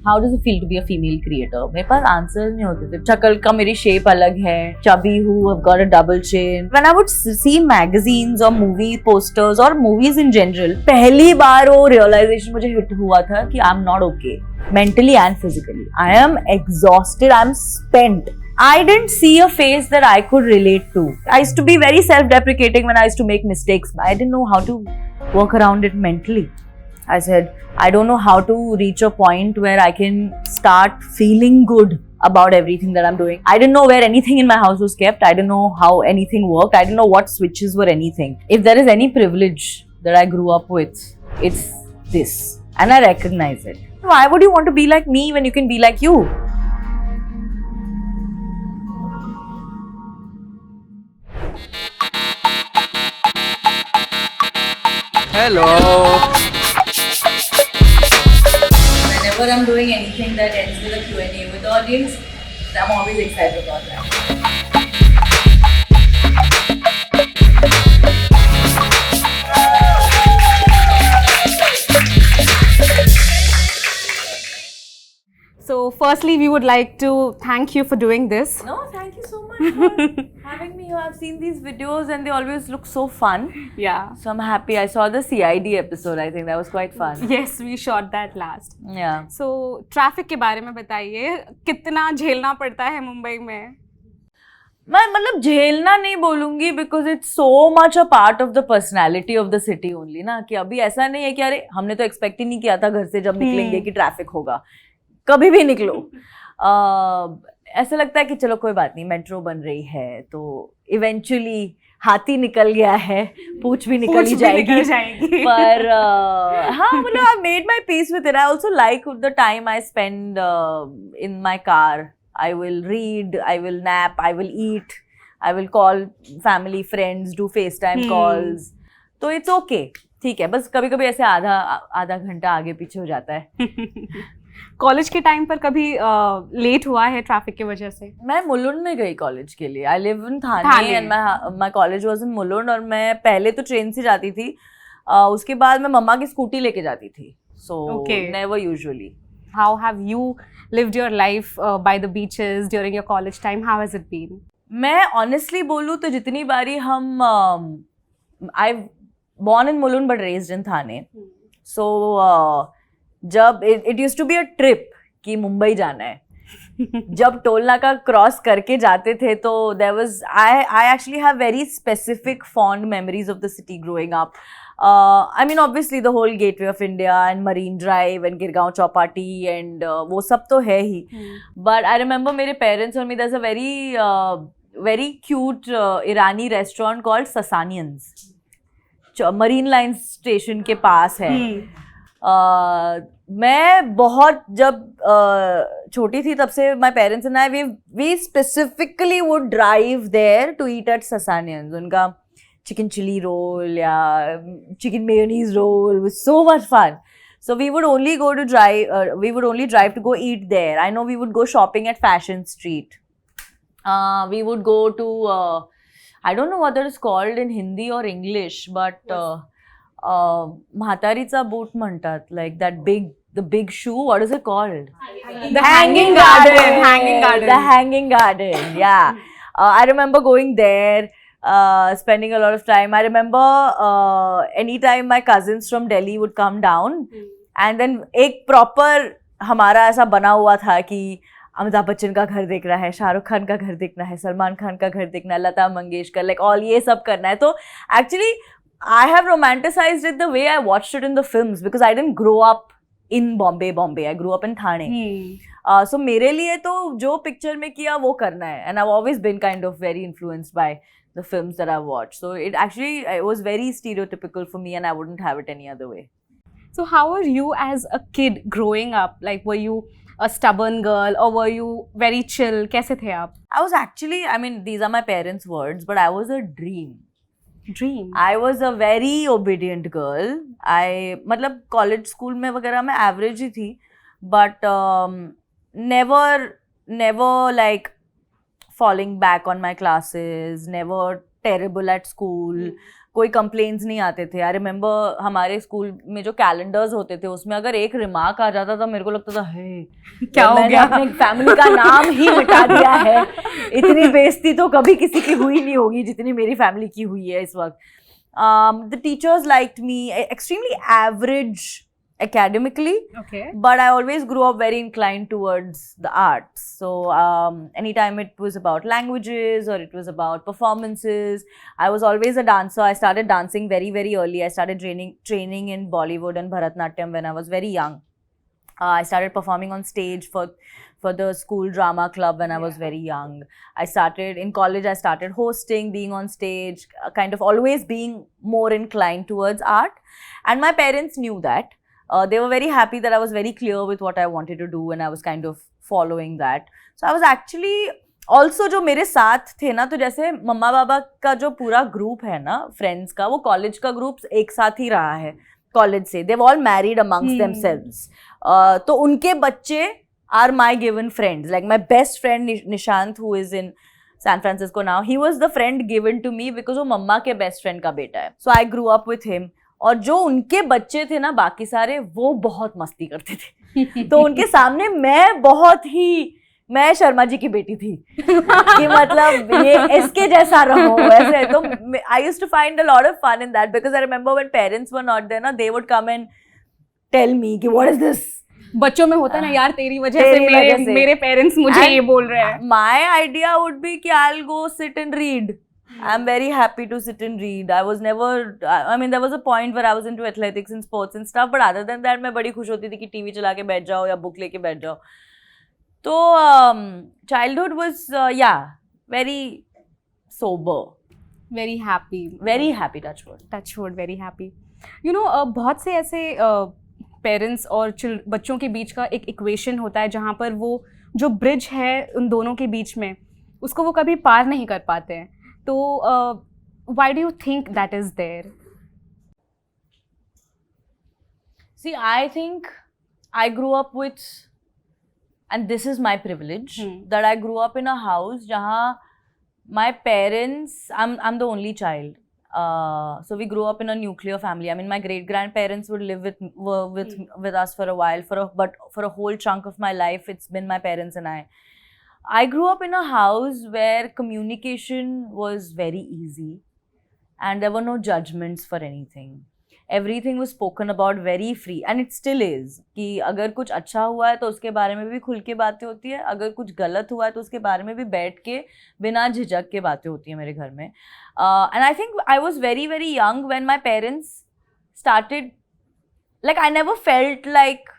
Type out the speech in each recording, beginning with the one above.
how does it feel to be a female creator? मेरे पास answer नहीं होते थे. शक्ल का मेरी शेप अलग है, chubby हूँ, I've got a double chin. When I would see magazines or movie posters or movies in general, पहली बार वो realization मुझे hit हुआ था कि I'm not okay, mentally and physically. I am exhausted, I'm spent. I didn't see a face that I could relate to. I used to be very self-deprecating when I used to make mistakes. I didn't know how to work around it mentally. I said, I don't know how to reach a point where I can start feeling good about everything that I'm doing. I didn't know where anything in my house was kept. I didn't know how anything worked. I didn't know what switches were anything. If there is any privilege that I grew up with, it's this. And I recognize it. Why would you want to be like me when you can be like you? Hello. Whenever I'm doing anything that ends with a Q&A with the audience, I'm always excited about that. So firstly, we would like to thank you for doing this. No, thank you so much for having me here. I've seen these videos and they always look so fun. Yeah. So I'm happy. I saw the CID episode. I think that was quite fun. Yes, we shot that last. Yeah. So traffic के बारे में बताइए, कितना झेलना पड़ता है मुंबई में? मैं मतलब झेलना नहीं बोलूंगी because it's so much a part of the personality of the city only ना, कि अभी ऐसा नहीं है कि अरे हमने तो एक्सपेक्ट ही नहीं किया था घर से जब निकलेंगे कि ट्रैफिक होगा. कभी भी निकलो ऐसा लगता है कि चलो कोई बात नहीं, मेट्रो बन रही है तो इवेंचुअली हाथी निकल गया है, पूछ भी निकल ही जाएगी. पर हाँ मतलब I made my peace with it. I also like the time I spend in my car. I will read, I will nap, I will eat, I will call family, friends, do FaceTime calls. तो it's okay, ठीक है. बस कभी कभी ऐसे आधा घंटा आगे पीछे हो जाता है. कॉलेज के टाइम पर कभी लेट हुआ है ट्रैफिक की वजह से? मैं मुलुंड में गई कॉलेज के लिए. I live in Thane and my college was in Mulund. और मैं पहले तो ट्रेन से जाती थी, उसके बाद मैं मम्मा की स्कूटी लेके जाती थी. So never usually. How have you lived your life by the beaches during your college time? How has it been? मैं honestly बोलूँ तो जितनी बारी हम I've born in Mulund but raised in Thane. So जब it used to be a trip कि मुंबई जाना है. जब टोल नाका क्रॉस करके जाते थे तो there was I actually have very specific fond memories of the city growing up. I mean obviously the whole Gateway of India and Marine Drive and Girgaon Chowpatty and वो सब तो है ही. But I remember मेरे parents और me, there's a very cute Irani restaurant called Sasanians. Marine Line Station के पास है. मैं बहुत जब छोटी थी तब से my parents and I we specifically would drive there to eat at Sasanians. उनका chicken chili roll या chicken mayonnaise roll was so much fun. So we would only drive to go eat there. I know we would go shopping at Fashion Street. We would go to I don't know what that is called in Hindi or English, but म्हातारीचा boot म्हणतात, like the big shoe, what is it called? The Hanging Garden. The Hanging Garden, yeah. I remember going there, spending a lot of time. I remember anytime my cousins from Delhi would come down, and then एक proper हमारा ऐसा बना हुआ था कि अमिताभ बच्चन का घर देखना है, शाहरुख खान का घर देखना है, सलमान खान का घर देखना है, लता मंगेशकर, like all ये सब करना है. तो actually I have romanticized it the way I watched it in the films because I didn't grow up in Bombay. I grew up in Thane. So मेरे लिए तो जो पिक्चर में किया वो करना है. And I've always been kind of very influenced by the films that I've watched. So it was very stereotypical for me and I wouldn't have it any other way. So how were you as a kid growing up? Like were you a stubborn girl or were you very chill? कैसे थे आप? I was actually, I mean these are my parents' words, but I was a dream. I was a very obedient girl. मतलब college school में वगैरह मैं average ही थी, but never like falling back on my classes, never terrible at school. कोई complains नहीं आते थे. I remember हमारे स्कूल में जो कैलेंडर्स होते थे उसमें अगर एक रिमार्क आ जाता था मेरे को लगता था हे क्या हो गया, अपने फैमिली का नाम ही मिटा दिया है. इतनी बेइज्जती तो कभी किसी की हुई नहीं होगी जितनी मेरी फैमिली की हुई है इस वक्त. The teachers liked me, extremely average academically, okay, but I always grew up very inclined towards the arts. So anytime it was about languages or it was about performances, I was always a dancer. I started dancing very, very early. I started training in Bollywood and Bharatnatyam when I was very young. I started performing on stage for the school drama club when I was very young. I started in college, I started hosting, being on stage, kind of always being more inclined towards art. And my parents knew that. They were very happy that I was very clear with what I wanted to do and I was kind of following that. So I was actually also जो मेरे साथ थे ना, तो जैसे मम्मा बाबा का जो पूरा ग्रुप है ना फ्रेंड्स का, वो कॉलेज का ग्रुप एक साथ ही रहा है कॉलेज से. They've all married amongst themselves. तो उनके बच्चे are my given friends. Like my best friend Nishant, who is in San Francisco now, he was the friend given to me because वो मम्मा के best friend का बेटा है. So I grew up with him. और जो उनके बच्चे थे ना बाकी सारे, वो बहुत मस्ती करते थे. तो उनके सामने मैं शर्मा जी की बेटी थी कि मतलब ये इसके जैसा रहो वैसे. तो I used to find a lot of fun in that because I remember when parents were not there ना, they would come and tell me कि what is this. बच्चों में होता है ना यार, तेरी वजह से मेरे पेरेंट्स मुझे ये बोल रहे हैं. My idea would be कि I'll go sit and read. I'm very happy to sit and read. I was never, I mean, there was a point where I was into athletics and sports and stuff, but other than that, मैं बड़ी खुश होती थी कि TV चला के बैठ जाओ या बुक लेके बैठ जाओ. तो childhood was, yeah, very sober. Very happy. Very happy, touch wood. Touch wood, very happy. You know, बहुत से ऐसे पेरेंट्स और बच्चों के बीच का एक इक्वेशन होता है जहाँ पर वो जो ब्रिज है उन दोनों के बीच में, उसको वो कभी पार नहीं कर पाते हैं. तो why do you think that is there? See, I think I grew up with, and this is my privilege, that I grew up in a house jahan my parents, I'm the only child. So we grew up in a nuclear family. I mean, my great grandparents would live with us for a while, but for a whole chunk of my life, it's been my parents and I grew up in a house where communication was very easy and there were no judgments for anything. Everything was spoken about very free and it still is. कि अगर कुछ अच्छा हुआ है तो उसके बारे में भी खुल के बातें होती है, अगर कुछ गलत हुआ है तो उसके बारे में भी बैठ के बिना झिझक के बातें होती है मेरे घर में. And I think I was very, very young when my parents started, like I never felt like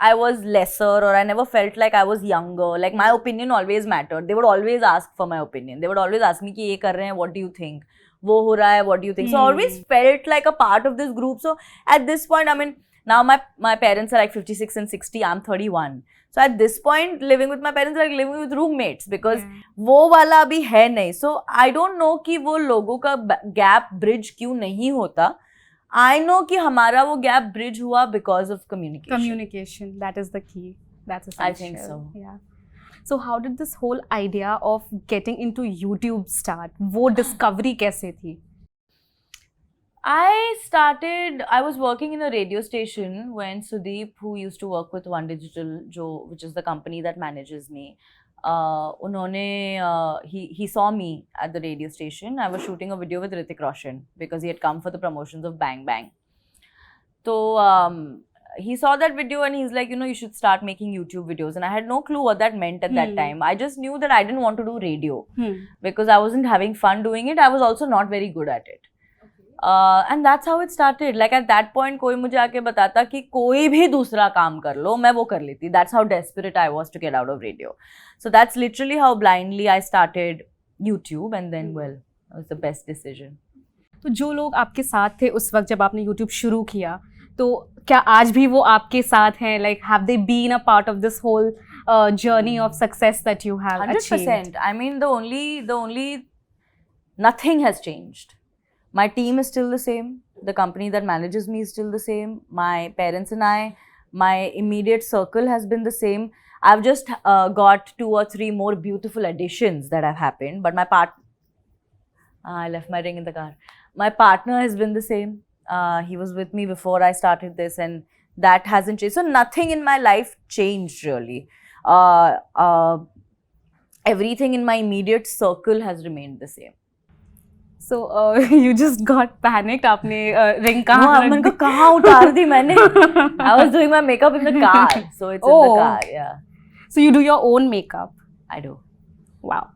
I was lesser or I never felt like I was younger. Like my opinion always mattered. They would always ask for my opinion. They would always ask me कि ये कर रहे हैं, what do you think? वो हो रहा है, what do you think? So I always felt like a part of this group. So at this point, I mean, now my parents are like 56 and 60. I'm 31. So at this point, living with my parents is like living with roommates because वो वाला अभी है नहीं. So I don't know कि वो लोगों का gap bridge क्यों नहीं होता. I know कि हमारा वो gap bridge हुआ because of communication. Communication, that is the key. That's essential. I think so. Yeah. So how did this whole idea of getting into YouTube start? वो discovery कैसे थी? I was working in a radio station when Sudeep, who used to work with One Digital, which is the company that manages me, he saw me at the radio station. I was shooting a video with Hrithik Roshan because he had come for the promotions of Bang Bang. So he saw that video and he's like, you should start making YouTube videos. And I had no clue what that meant at that time. I just knew that I didn't want to do radio because I wasn't having fun doing it. I was also not very good at it. And that's how it started. Like at that point, कोई मुझे आके बताता कि कोई भी दूसरा काम कर लो, मैं वो कर लेती. That's how desperate I was to get out of radio. So that's literally how blindly I started YouTube, and then it was the best decision. तो जो लोग आपके साथ थे उस वक्त जब आपने YouTube शुरू किया, तो क्या आज भी वो आपके साथ हैं? Like, have they been a part of this whole journey of success that you have 100%. achieved? I mean, the only nothing has changed. My team is still the same. The company that manages me is still the same. My parents and my immediate circle has been the same. I've just got 2 or 3 more beautiful additions that have happened. But I left my ring in the car. My partner has been the same. He was with me before I started this, and that hasn't changed. So nothing in my life changed really. Everything in my immediate circle has remained the same. So you just got panicked. आपने ring No, कहाँ रख मैंने दी? कहा कहाँ उतार दी मैंने? I was doing my makeup in the car, so it's in the Oh. car. Yeah, So you do your own makeup. I do. Wow.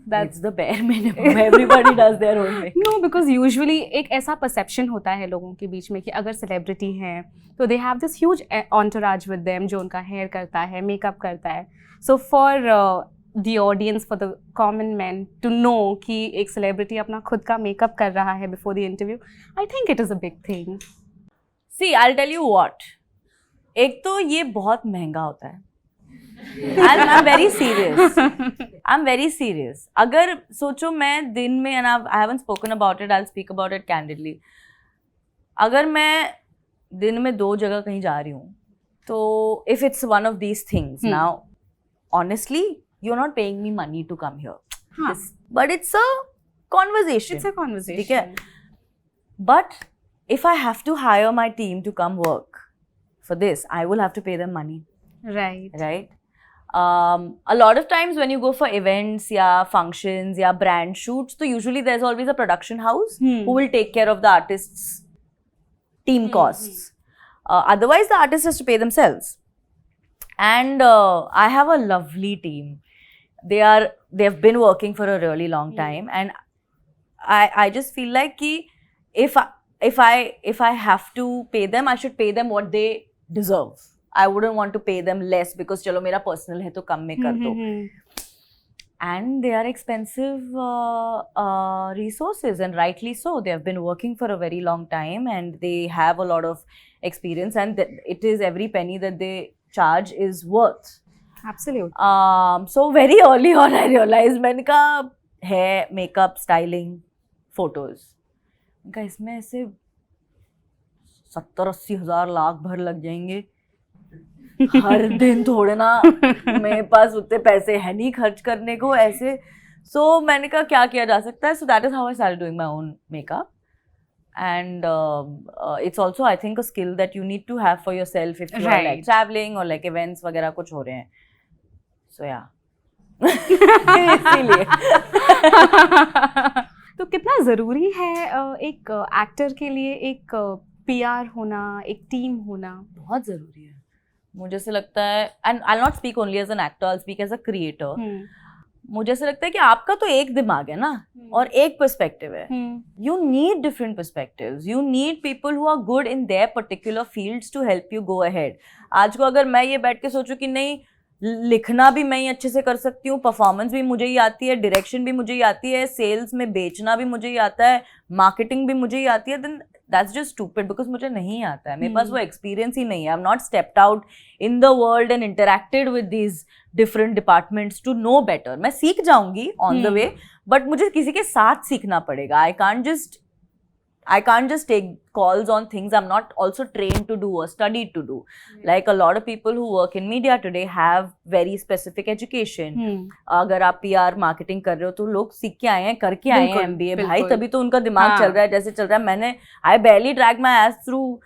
That's the bare minimum. Everybody does their own makeup. No, because usually एक ऐसा perception होता है लोगों के बीच में कि अगर celebrity हैं तो they have this huge entourage with them जो उनका hair करता है, makeup करता है. So for the audience, for the common man to know कि एक celebrity अपना खुद का makeup कर रहा है before the interview, I think it is a big thing. See, I'll tell you what. एक तो ये बहुत महंगा होता है. I'm very serious. I'm very serious. अगर सोचो मैं दिन में, and I haven't spoken about it, I'll speak about it candidly. अगर मैं दिन में 2 जगह कहीं जा रही हूँ, तो if it's one of these things, now, honestly, you're not paying me money to come here. हाँ. But it's a conversation. It's a conversation. ठीक है? But if I have to hire my team to come work for this, I will have to pay them money. Right. Right? A lot of times when you go for events, yeah, functions, yeah, brand shoots, so usually there's always a production house who will take care of the artist's team costs. Otherwise, the artist has to pay themselves. And I have a lovely team. They've been working for a really long time, and I just feel like कि if I have to pay them, I should pay them what they deserve. I wouldn't want to pay them less because चलो मेरा personal है तो कम में कर दो. And they are expensive resources, and rightly so. They have been working for a very long time, and they have a lot of experience, and it is every penny that they charge is worth. Absolutely. So very early on I realized मैंने कहा hair, makeup, styling, photos. मैंने कहा इसमें ऐसे 70-80 हज़ार लाख भर लग जाएंगे. हर दिन थोड़े ना मेरे पास उतने पैसे है नहीं खर्च करने को ऐसे. So मैंने कहा क्या किया जा सकता है. So that is how I started doing my own makeup. And it's also I think a skill that you need to have for yourself if you are like traveling or like events वगैरह कुछ हो रहे हैं. So yeah. इसीलिए. तो कितना ज़रूरी है एक एक्टर के लिए एक PR होना, एक टीम होना? बहुत ज़रूरी है. मुझे से लगता है, and I'll not speak only as an actor, I'll speak as a creator. मुझे से लगता है कि आपका तो एक दिमाग है ना और एक पर्सपेक्टिव है. You need different perspectives. You need people who are good in their particular fields to help you go ahead. आज को अगर मैं ये बैठ के सोचूं कि नहीं लिखना भी मैं ही अच्छे से कर सकती हूँ, परफॉर्मेंस भी मुझे ही आती है, डायरेक्शन भी मुझे ही आती है, सेल्स में बेचना भी मुझे ही आता है, मार्केटिंग भी मुझे ही आती है, then that's just stupid because मुझे नहीं आता है. मेरे पास वो एक्सपीरियंस ही नहीं है. I've not stepped out in the world and interacted with these different departments to know better. मैं सीख जाऊंगी on the way, but मुझे किसी के साथ सीखना पड़ेगा. I can't just take calls on things I'm not also trained to do or studied to do. Like a lot of people who work in media today have very specific education. अगर आप PR marketing कर रहे हो तो लोग सीख के आए हैं, करके आए हैं MBA भाई, तभी तो उनका दिमाग चल रहा है जैसे चल रहा है. मैंने I barely drag my ass through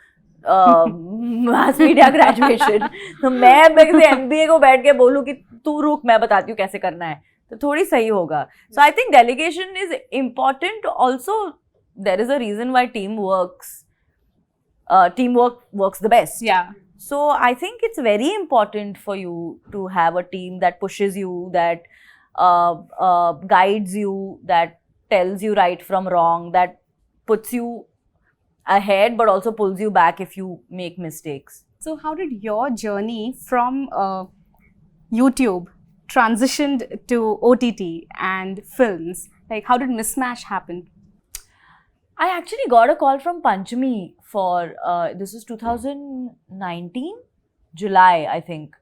mass media graduation. तो मैं से MBA को बैठ के बोलूँ कि तू रुक मैं बताती हूँ कैसे करना है तो थोड़ी सही होगा. So I think delegation is important. Also there is a reason why teamwork works the best. Yeah. So I think it's very important for you to have a team that pushes you, that guides you, that tells you right from wrong, that puts you ahead but also pulls you back if you make mistakes. So how did your journey from YouTube transitioned to OTT and films? Like how did Mismatch happen? I actually got a call from Panchami for, this is 2019, July, I think.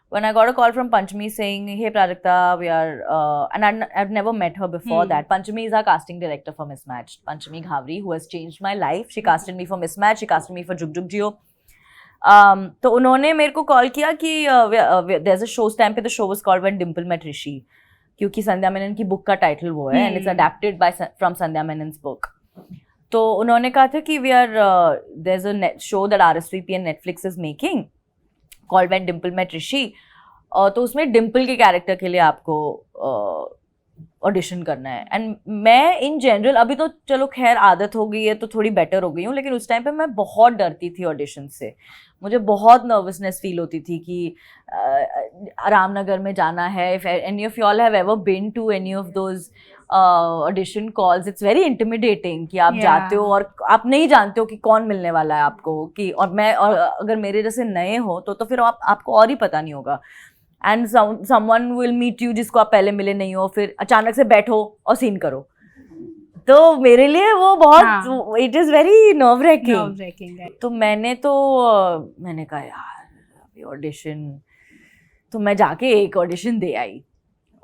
When I got a call from Panchami saying, hey Prajakta, we are, and I've never met her before that. Panchami is our casting director for Mismatch. Panchami Ghavri, who has changed my life. She casted me for Mismatch, she casted me for Jug Jug Jio. तो उन्होंने मेरे को call किया कि there's a show, उस time पे the show was called When Dimple Met Rishi. क्योंकि संध्या मेनन की बुक का टाइटल वो है and it's adapted by from Sandhya Menon's book. तो उन्होंने कहा था कि we are there is a show that RSVP and Netflix is making called when Dimple met Rishi. तो उसमें डिम्पल के कैरेक्टर के लिए आपको ऑडिशन करना है. एंड मैं इन जनरल, अभी तो चलो खैर आदत हो गई है तो थोड़ी बेटर हो गई हूँ, लेकिन उस टाइम पे मैं बहुत डरती थी ऑडिशन से. मुझे बहुत नर्वसनेस फील होती थी कि रामनगर में जाना है. If any of you all have ever been to any of those audition calls, it's very intimidating कि आप जाते हो और आप नहीं जानते हो कि कौन मिलने वाला है आपको. कि और अगर मेरे जैसे नए हो तो फिर आपको और ही पता नहीं होगा. And someone will meet you जिसको आप पहले मिले नहीं हो, फिर अचानक से बैठो और सीन करो. तो मेरे लिए वो बहुत, it is very nerve ranking. तो मैंने कहा यार अभी ऑडिशन, तो मैं जाके एक ऑडिशन दे आई.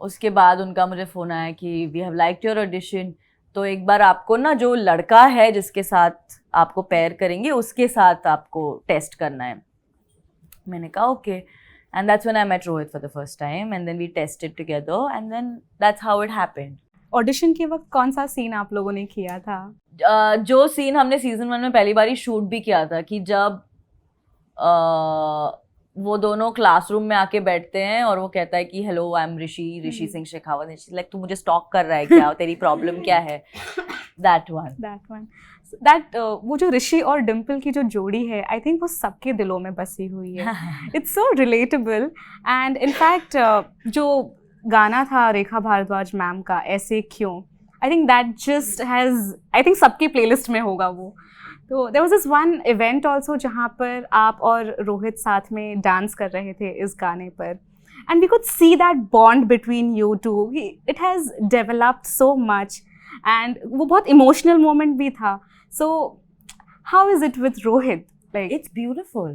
उसके बाद उनका मुझे फ़ोन आया कि we have liked your audition, तो एक बार आपको ना जो लड़का है जिसके साथ आपको पेयर करेंगे उसके साथ आपको टेस्ट करना है. मैंने कहा okay. And that's when I met Rohit for the first time, and then we tested together, and then that's how it happened. Audition के वक्त कौन सा सीन आप लोगों ने किया था? जो सीन हमने सीजन 1 में पहली बार ही शूट भी किया था कि जब वो दोनों क्लासरूम में आके बैठते हैं और वो कहता है कि hello I am Rishi Singh Shekhawat. Like तू मुझे स्टॉक कर रहा है क्या? तेरी प्रॉब्लम क्या है? दैट वन वो जो ऋषि और डिम्पल की जो जोड़ी है, आई थिंक वो सबके दिलों में बसी हुई है. It's so relatable. And in fact जो गाना था रेखा भारद्वाज मैम का, ऐसे क्यों, I think that just has, I think सबकी प्लेलिस्ट में होगा वो. तो there was this one event also जहाँ पर आप और रोहित साथ में डांस कर रहे थे इस गाने पर, and we could see that bond between you two. It has developed so much and वो बहुत इमोशनल मोमेंट भी था. So, how is it with Rohit? Like, it's beautiful.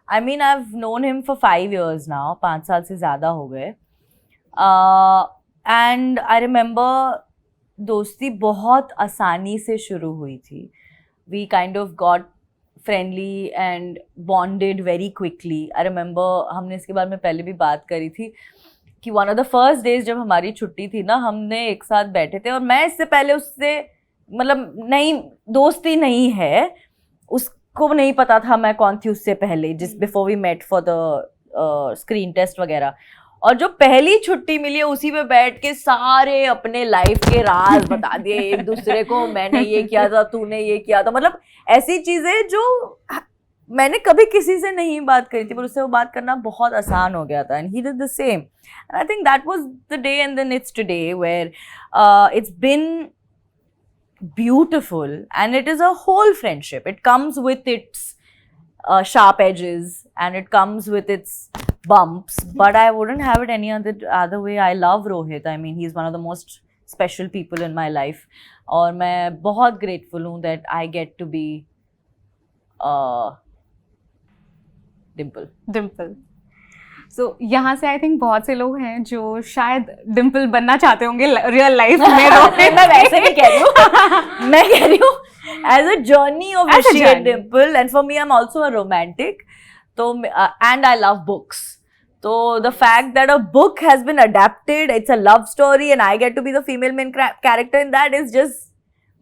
I mean, I've known him for 5 years now. 5 साल से ज़्यादा हो गए. And I remember दोस्ती बहुत आसानी से शुरू हुई थी. We kind of got friendly and bonded very quickly. I remember हमने इसके बारे में पहले भी बात करी थी कि one of the first days जब हमारी छुट्टी थी ना, हमने एक साथ बैठे थे और मैं इससे पहले उससे मतलब नहीं, दोस्ती नहीं है, उसको नहीं पता था मैं कौन थी उससे पहले, before we met for the screen test वगैरह. और जो पहली छुट्टी मिली है उसी पे बैठ के सारे अपने लाइफ के राज बता दिए एक दूसरे को. मैंने ये किया था, तूने ये किया था, मतलब ऐसी चीजें जो मैंने कभी किसी से नहीं बात करी थी, पर उससे वो बात करना बहुत आसान हो गया था. And he did the same. And I think that was the day and then it's today where it's been beautiful, and it is a whole friendship. It comes with its sharp edges and it comes with its bumps, but I wouldn't have it any other way. I love Rohit. I mean, he's one of the most special people in my life, और मैं बहुत grateful हूँ that I get to be Dimple. So, यहाँ से I think बहुत से लोग हैं जो शायद डिम्पल बनना चाहते होंगे रियल लाइफ में. मैं वैसे नहीं कह रही हूँ, मैं कह रही हूँ as a journey of Rishi and Dimple. And for me I am also a romantic, तो एंड आई लव बुक्स. तो the fact that a book has been adapted, it's a love story and I get to be the female main character in that is just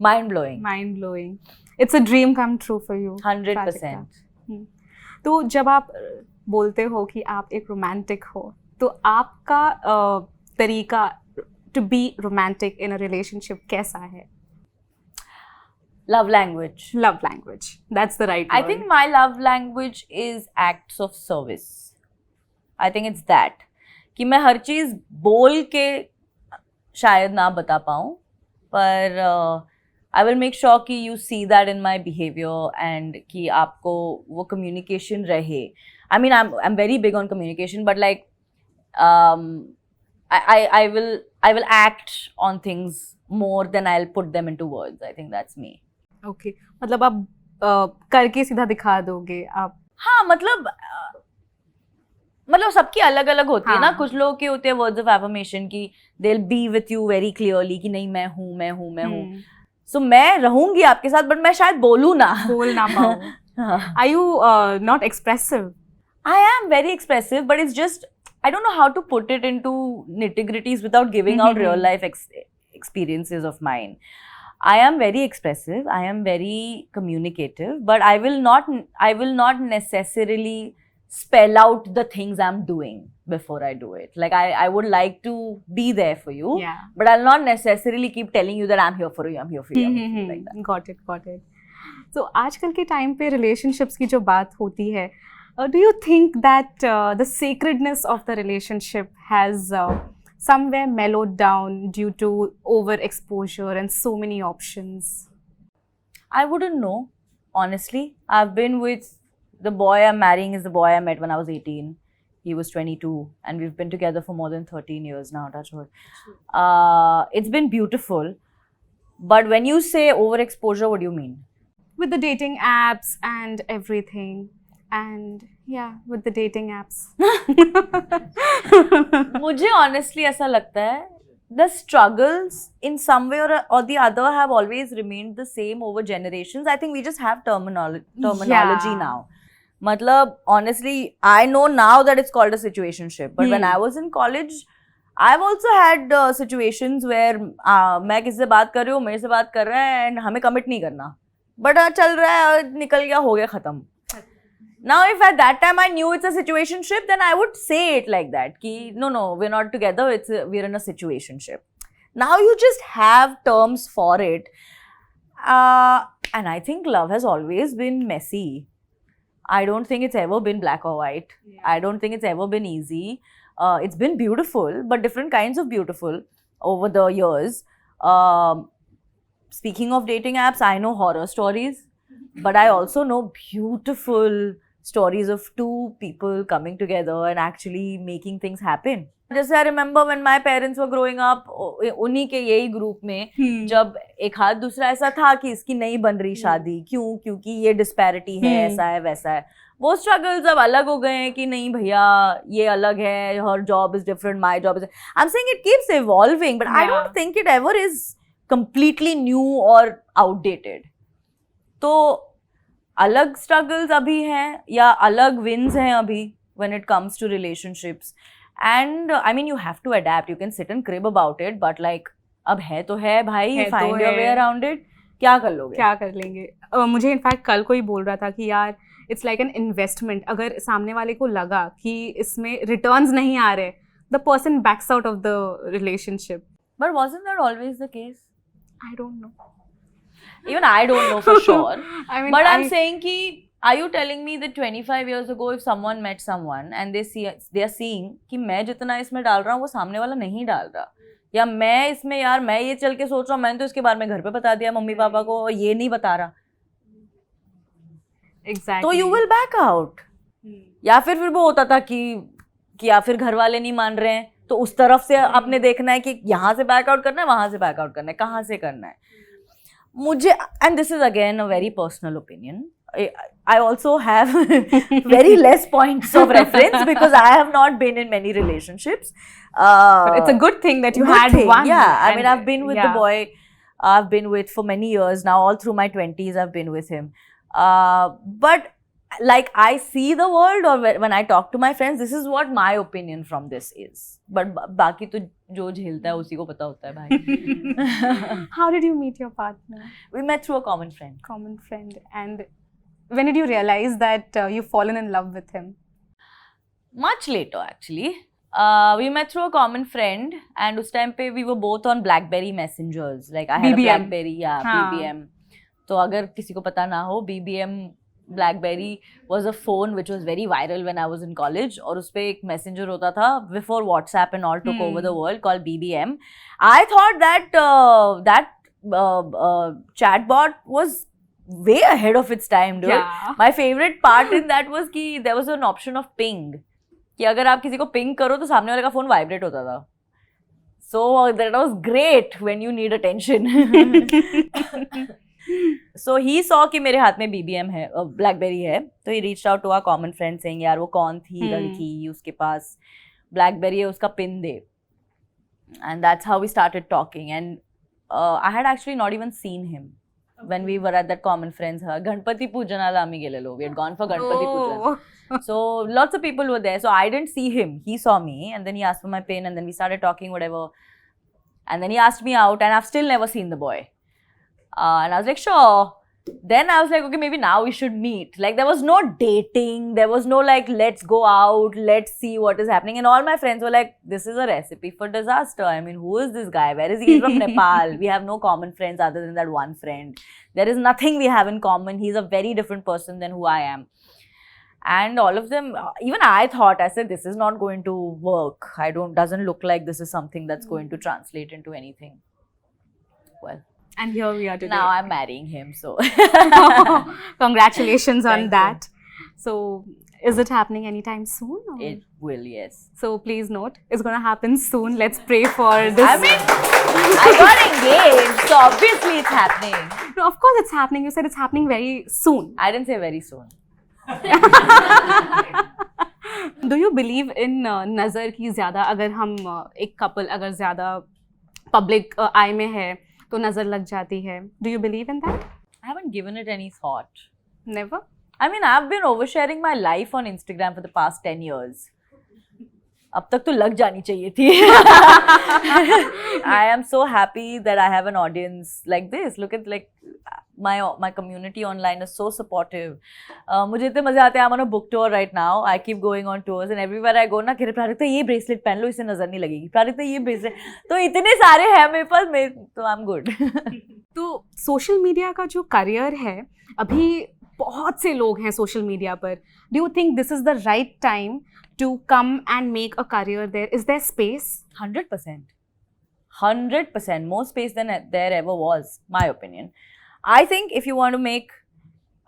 mind blowing. It's a dream come true for you. 100%. तो जब आप बोलते हो कि आप एक romantic हो, तो आपका तरीका to be romantic in a relationship कैसा है? Love language. That's the right word. I think my love language is acts of service. I think it's that. कि मैं हर चीज़ बोल के शायद ना बता पाऊँ, पर I will make sure कि you see that in my behavior and कि आपको वो communication रहे. I mean, I'm very big on communication, but like, I will act on things more than I'll put them into words. I think that's me. Okay. मतलब आप करके सीधा दिखा दोगे आप? हाँ, मतलब सबकी अलग अलग होती है ना. कुछ लोग के होते हैं वर्ड्स ऑफ एफर्मेशन की they'll be with you very clearly कि नहीं मैं हूँ. So मैं रहूंगी आपके साथ, but मैं शायद बोल ना पाऊँ. Are you not expressive? I am very expressive, but it's just I don't know how to put it into nitty-gritties without giving out real life experiences of mine. I am very expressive, I am very communicative, but I will not necessarily spell out the things I'm doing before I do it. Like I would like to be there for you, Yeah. but I'll not necessarily keep telling you that I'm here for you, I'm here for you, I'm here for you, like that. Got it. So आजकल के time पे relationships की जो बात होती है, do you think that the sacredness of the relationship has somewhere mellowed down due to overexposure and so many options? I wouldn't know, honestly. I've been with the boy I'm marrying is the boy I met when I was 18. He was 22, and we've been together for more than 13 years now. Touch wood. It's been beautiful, but when you say overexposure, what do you mean? With the dating apps and everything, and yeah, with the dating apps. मुझे honestly ऐसा लगता है the struggles in some way or the other have always remained the same over generations. I think we just have terminology Yeah. now. Matlab, honestly, I know now that it's called a situationship, but when I was in college, I've also had situations where मैं किसी से बात कर रही हूँ, मेरे से बात कर रहा है, and हमें commit नहीं करना, but चल रहा है, निकल गया, हो गया, खत्म. Now, if at that time I knew it's a situationship, then I would say it like that. Ki, no, we're not together. We're in a situationship. Now you just have terms for it. And I think love has always been messy. I don't think it's ever been black or white. Yeah. I don't think it's ever been easy. It's been beautiful, but different kinds of beautiful over the years. Speaking of dating apps, I know horror stories, but I also know beautiful stories of two people coming together and actually making things happen. Just I remember when my parents were growing up, उन्हीं के यही group में जब एक हाथ दूसरा ऐसा था कि इसकी नहीं बन रही शादी, क्यों? क्योंकि ये डिस्पैरिटी है, ऐसा है, वैसा है. वो स्ट्रगल्स अब अलग हो गए हैं कि नहीं भैया ये अलग है, her job is different, my job is. I'm saying it keeps evolving, but I don't think it ever is completely new or outdated. तो अलग स्ट्रगल्स अभी हैं या अलग विन्स हैं अभी when it comes to relationships. And I mean, you have to adapt. You can sit and crib about it, but like अब है तो है भाई, find your way around it. क्या कर लोगे? क्या कर लेंगे? मुझे इनफैक्ट कल कोई बोल रहा था कि यार इट्स लाइक एन इन्वेस्टमेंट. अगर सामने वाले को लगा कि इसमें रिटर्न्स नहीं आ रहे, the person backs out of the relationship. But wasn't that always the case? I don't know. Even I don't know for sure. I mean, but I'm saying ki, are you telling me that 25 years ago if someone met someone and they are seeing कि मैं जितना इसमें डाल रहा हूँ वो सामने वाला नहीं डाल रहा, या मैं इसमें यार मैं ये चल के सोच रहा हूँ, मैंने तो इसके बारे में घर पे बता दिया मम्मी पापा को और ये नहीं बता रहा, exactly. तो you will back out. या फिर वो होता था कि या फिर घर वाले नहीं मान रहे हैं तो उस तरफ से आपने देखना है कि यहाँ से बैक आउट करना है, वहां से बैक आउट करना है, कहाँ से करना है. मुझे, and this is again a very personal opinion, I also have very less points of reference because I have not been in many relationships. But it's a good thing that you had one. Yeah, I mean, I've been with the boy I've been with for many years now. All through my 20s, I've been with him. But like I see the world, or when I talk to my friends, this is what my opinion from this is. But बाकी तो जो झेलता है उसी को पता होता है भाई. How did you meet your partner? We met through a common friend. Common friend. And when did you realize that you've fallen in love with him? Much later, actually. We met through a common friend, and उस time पे we were both on BlackBerry messengers. Like I had BBM. a BlackBerry, yeah, BBM. तो अगर किसी को पता ना हो, BBM BlackBerry was a phone which was very viral when I was in college. और उस पे एक messenger होता था before WhatsApp and all took over the world, called BBM. I thought that chatbot was way ahead of its time, dude. Yeah. My favorite part in that was कि there was an option of ping. कि अगर आप किसी को ping करो तो सामने वाले का फोन वाइब्रेट होता था. So that was great when you need attention. So he saw कि मेरे हाथ में BBM है, BlackBerry है, तो he reached out to our common friend saying यार वो कौन थी लड़की, उसके पास BlackBerry है, उसका pin they. And that's how we started talking. And I had actually not even seen him when we were at that common friend's. Ganpati पूजनाला आम्ही गेलेलो. We had gone for Ganpati पूजन. So lots of people were there. So I didn't see him. He saw me, and then he asked for my pin, and then we started talking, whatever. And then he asked me out, and I've still never seen the boy. And I was like, sure. Then I was like, okay, maybe now we should meet. Like, there was no dating. There was no like, let's go out, let's see what is happening. And all my friends were like, this is a recipe for disaster. I mean, who is this guy? Where is he? He's from Nepal. We have no common friends other than that one friend. There is nothing we have in common. He's a very different person than who I am. And all of them, even I thought, I said, this is not going to work. Doesn't look like this is something that's going to translate into anything. Well. And here we are today. Now I'm marrying him, so. Congratulations on Thank that. So, is it happening anytime soon? Or? It will, yes. So, please note, it's going to happen soon. Let's pray for this. I mean, I got engaged, so obviously it's happening. No, of course it's happening. You said it's happening very soon. I didn't say very soon. Do you believe in नज़र की ज़्यादा अगर हम एक couple अगर ज़्यादा public आई में है तो नज़र लग जाती है? Do you believe in that? I haven't given it any thought. Never? I mean, I've been oversharing my life on Instagram for the past 10 years. अब तक तो लग जानी चाहिए थी. I am so happy that I have an audience like this. Look at like my community online is so supportive. मुझे इतने मजे आते हैं. I'm on a book tour right now. I keep going on tours and everywhere I go ना कि प्रारिता ये bracelet पहन लो इससे नजर नहीं लगेगी. प्रारिता ये bracelet. तो इतने सारे हैं मेरे पास तो I'm good. तो सोशल मीडिया का जो करियर है अभी बहुत से लोग हैं सोशल मीडिया पर. Do you think this is the right time to come and make a career there? Is there space? 100%. 100%. More space than there ever was, my opinion. I think if you want to make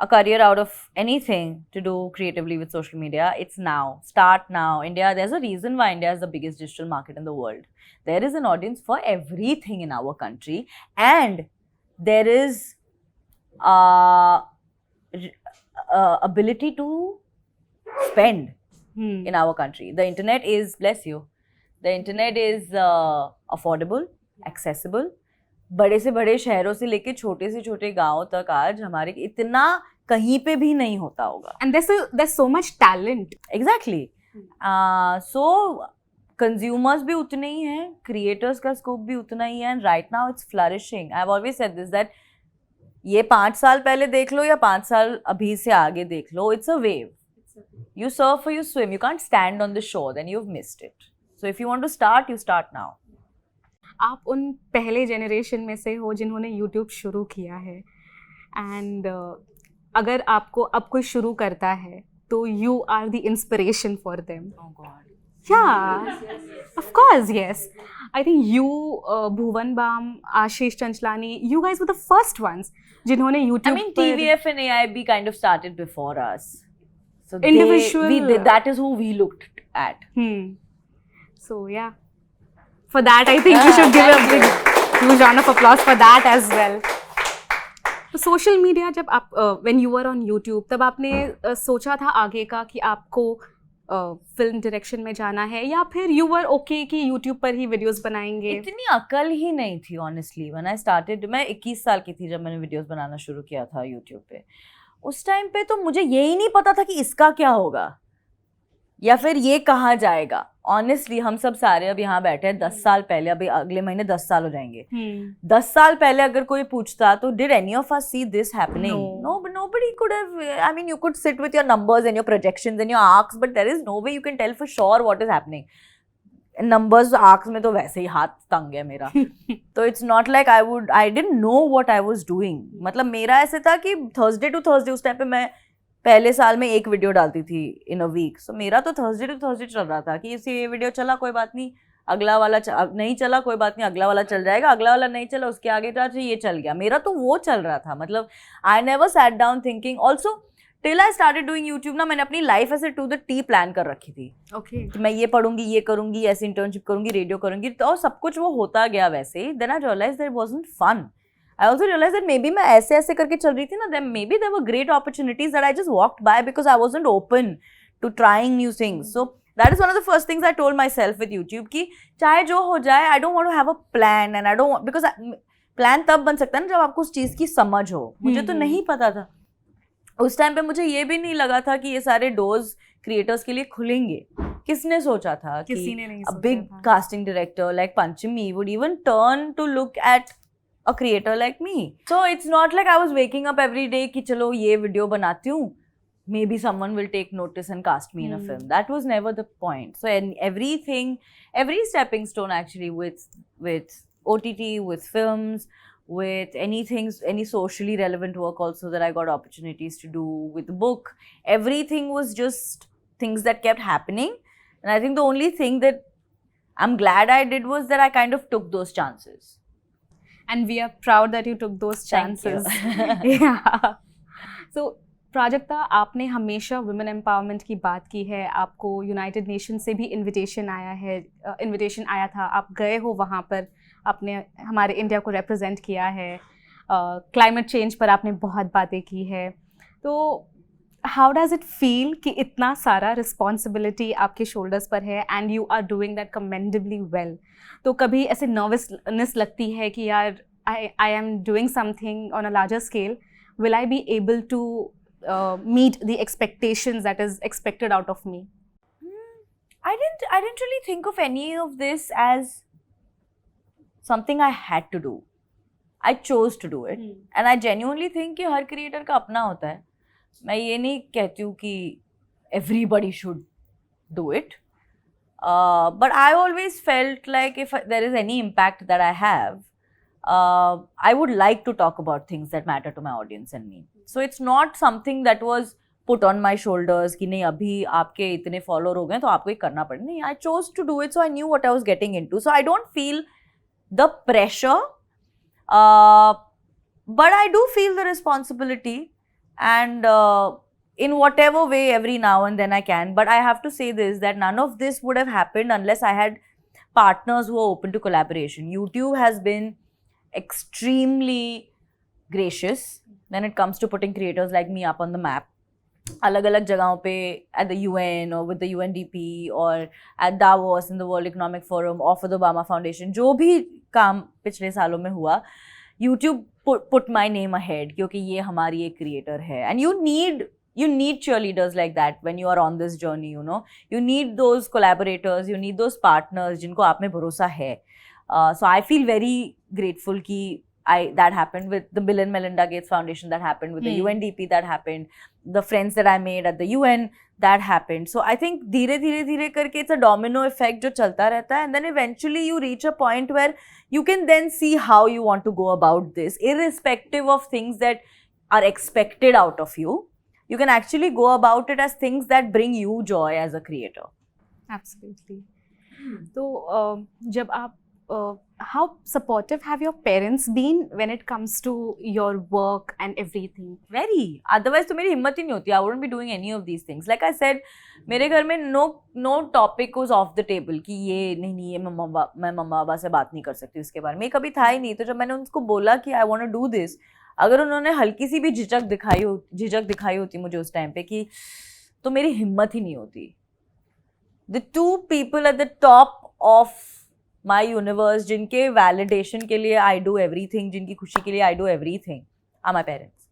a career out of anything to do creatively with social media, it's now. Start now. India, there's a reason why India is the biggest digital market in the world. There is an audience for everything in our country, and there is ability to spend in our country. The internet is, bless you, the internet is affordable, accessible. बड़े से बड़े शहरों से लेके छोटे से छोटे गांवों तक आज हमारे इतना कहीं पे भी नहीं होता होगा. And there's so much talent. Exactly. So consumers भी उतने ही हैं, creators का scope भी उतना ही है, and right now it's flourishing. I've always said this that ये 5 साल पहले देख लो या 5 साल अभी से आगे देख लो, it's a wave. You surf or you swim. You can't stand on the shore, then you've missed it. So if you want to start, you start now. आप उन पहले जनरेशन में से हो जिन्होंने YouTube शुरू किया है, and अगर आपको अब कोई शुरू करता है तो you are the inspiration for them. Oh God. Yeah, of course, yes. I think you, Bhuvan Bam, Ashish Chanchlani, you guys were the first ones जिन्होंने YouTube. I mean, TVF and AIB kind of started before us. So Individual. that is who we looked at. So yeah, for that I think we should give a big huge round of applause for that as well. तो social media जब आप when you were on YouTube तब आपने सोचा था आगे का कि आपको फिल्म डायरेक्शन में जाना है या फिर you were okay कि YouTube पर ही वीडियोस बनाएंगे? इतनी अकल ही नहीं थी honestly. When I started, मैं 21 साल की थी जब मैंने वीडियोस बनाना शुरू किया था YouTube पे. उस टाइम पे तो मुझे यही नहीं पता था कि इसका क्या होगा या फिर ये कहाँ जाएगा. ऑनेस्टली हम सब सारे अब यहाँ बैठे हैं 10 साल पहले, अभी अगले महीने 10 साल हो जाएंगे. 10 साल पहले अगर कोई पूछता तो did any of us see this happening? No, but nobody could have. I mean, you could sit with your numbers and your projections and your arcs, but there is no way you can tell for sure what is happening. Numbers, arcs में तो वैसे ही हाथ तंग है मेरा. तो it's not like I didn't know what I was doing. मतलब मेरा ऐसे था कि Thursday to Thursday उस टाइम पे मैं पहले साल में एक वीडियो डालती थी इन अ वीक. सो मेरा तो थर्सडे टू थर्सडे चल रहा था कि ये वीडियो चला कोई बात नहीं, अगला वाला नहीं चला कोई बात नहीं, अगला वाला चल जाएगा, अगला वाला नहीं चला उसके आगे ये चल गया. मेरा तो वो चल रहा था. मतलब I never sat down thinking. Also till I started doing YouTube ना, मैंने अपनी लाइफ ऐसे टू द टी प्लान कर रखी थी. Okay. कि मैं ये पढ़ूंगी, ये करूंगी, ऐसे इंटर्नशिप करूंगी, रेडियो करूंगी, तो सब कुछ वो होता गया वैसे ही. Then I realize that it wasn't fun. I also realized that maybe मैं ऐसे करके चल रही थी ना, then maybe there were great opportunities that I just walked by because I wasn't open to trying new things. So that is one of the first things I told myself with YouTube कि चाहे जो हो जाए, I don't want to have a plan and I don't want, because plan तब बन सकता है ना जब आपको उस चीज़ की समझ हो. मुझे तो नहीं पता था उस टाइम पे. मुझे ये भी नहीं लगा था कि ये सारे डोर्स क्रिएटर्स के लिए खुलेंगे. किसने सोचा था किसी कि ने नहीं a सोचा big था. casting director like Panchami would even turn to look at a creator like me. So it's not like I was waking up every day कि चलो ये video बनाती हूँ, maybe someone will take notice and cast me in a film. That was never the point. So everything, every stepping stone actually with OTT, with films, with anything, any socially relevant work also that I got opportunities to do, with the book, everything was just things that kept happening. And I think the only thing that I'm glad I did was that I kind of took those chances. And we are proud that you took those Thank you. chances. Yeah. So Prajakta, आपने हमेशा women empowerment की बात की है. आपको United nation से भी invitation आया था. आप गए हो वहाँ पर, आपने हमारे इंडिया को रिप्रेजेंट किया है. क्लाइमेट चेंज पर आपने बहुत बातें की है. तो हाउ डज इट फील कि इतना सारा रिस्पॉन्सिबिलिटी आपके शोल्डर्स पर है and you are doing that commendably well? तो कभी ऐसे नर्वसनेस लगती है कि यार I am doing something on a larger scale, will I be able to meet the expectations that is expected out of me? I didn't really think of any of this as something I had to do. I chose to do it. And I genuinely think कि हर creator का अपना होता है. मैं ये नहीं कहती हूँ कि everybody should do it. But I always felt like if there is any impact that I have, I would like to talk about things that matter to my audience and me. So it's not something that was put on my shoulders कि नहीं अभी आपके इतने follower हो गए तो आपको ये करना पड़े. नहीं, I chose to do it, so I knew what I was getting into. So I don't feel the pressure, but I do feel the responsibility, and in whatever way every now and then I can. But I have to say this, that none of this would have happened unless I had partners who are open to collaboration. YouTube has been extremely gracious when it comes to putting creators like me up on the map. अलग अलग जगहों पे at the UN or with the UNDP or at Davos in the World Economic Forum or for the Obama Foundation, जो भी काम पिछले सालों में हुआ, YouTube put my name ahead क्योंकि ये हमारी एक creator है. And you need cheerleaders like that when you are on this journey, you know. You need those collaborators, you need those partners जिनको आप में भरोसा है. So I feel very grateful कि that happened with the Bill and Melinda Gates Foundation, that happened with the UNDP, that happened, the friends that I made at the UN, that happened. So I think धीरे करके it's a domino effect जो चलता रहता है, and then eventually you reach a point where you can then see how you want to go about this, irrespective of things that are expected out of you. You can actually go about it as things that bring you joy as a creator. Absolutely. तो जब आप how supportive have your parents been when it comes to your work and everything? Very. Otherwise तो मेरी हिम्मत ही नहीं होती. I wouldn't be doing any of these things. Like I said, मेरे घर में no topic was off the table कि ये नहीं ये मैं मम्मा पापा से बात नहीं कर सकती उसके बारे में. कभी था ही नहीं. तो जब मैंने उनको बोला कि I want to do this, अगर उन्होंने हल्की सी भी झिझक दिखाई होती मुझे उस टाइम पे कि, तो मेरी हिम्मत ही नहीं होती. The two people at the top of my universe जिनके validation के लिए I do everything, जिनकी खुशी के लिए I do everything, are my parents.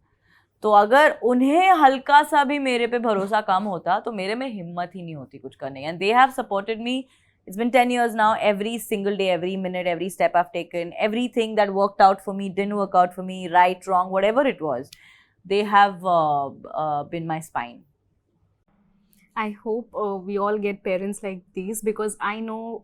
तो अगर उन्हें हल्का सा भी मेरे पे भरोसा कम होता तो मेरे में हिम्मत ही नहीं होती कुछ करने. And they have supported me. It's been 10 years now. Every single day, every minute, every step I've taken, everything that worked out for me, didn't work out for me, right, wrong, whatever it was, they have been my spine. I hope we all get parents like these, because I know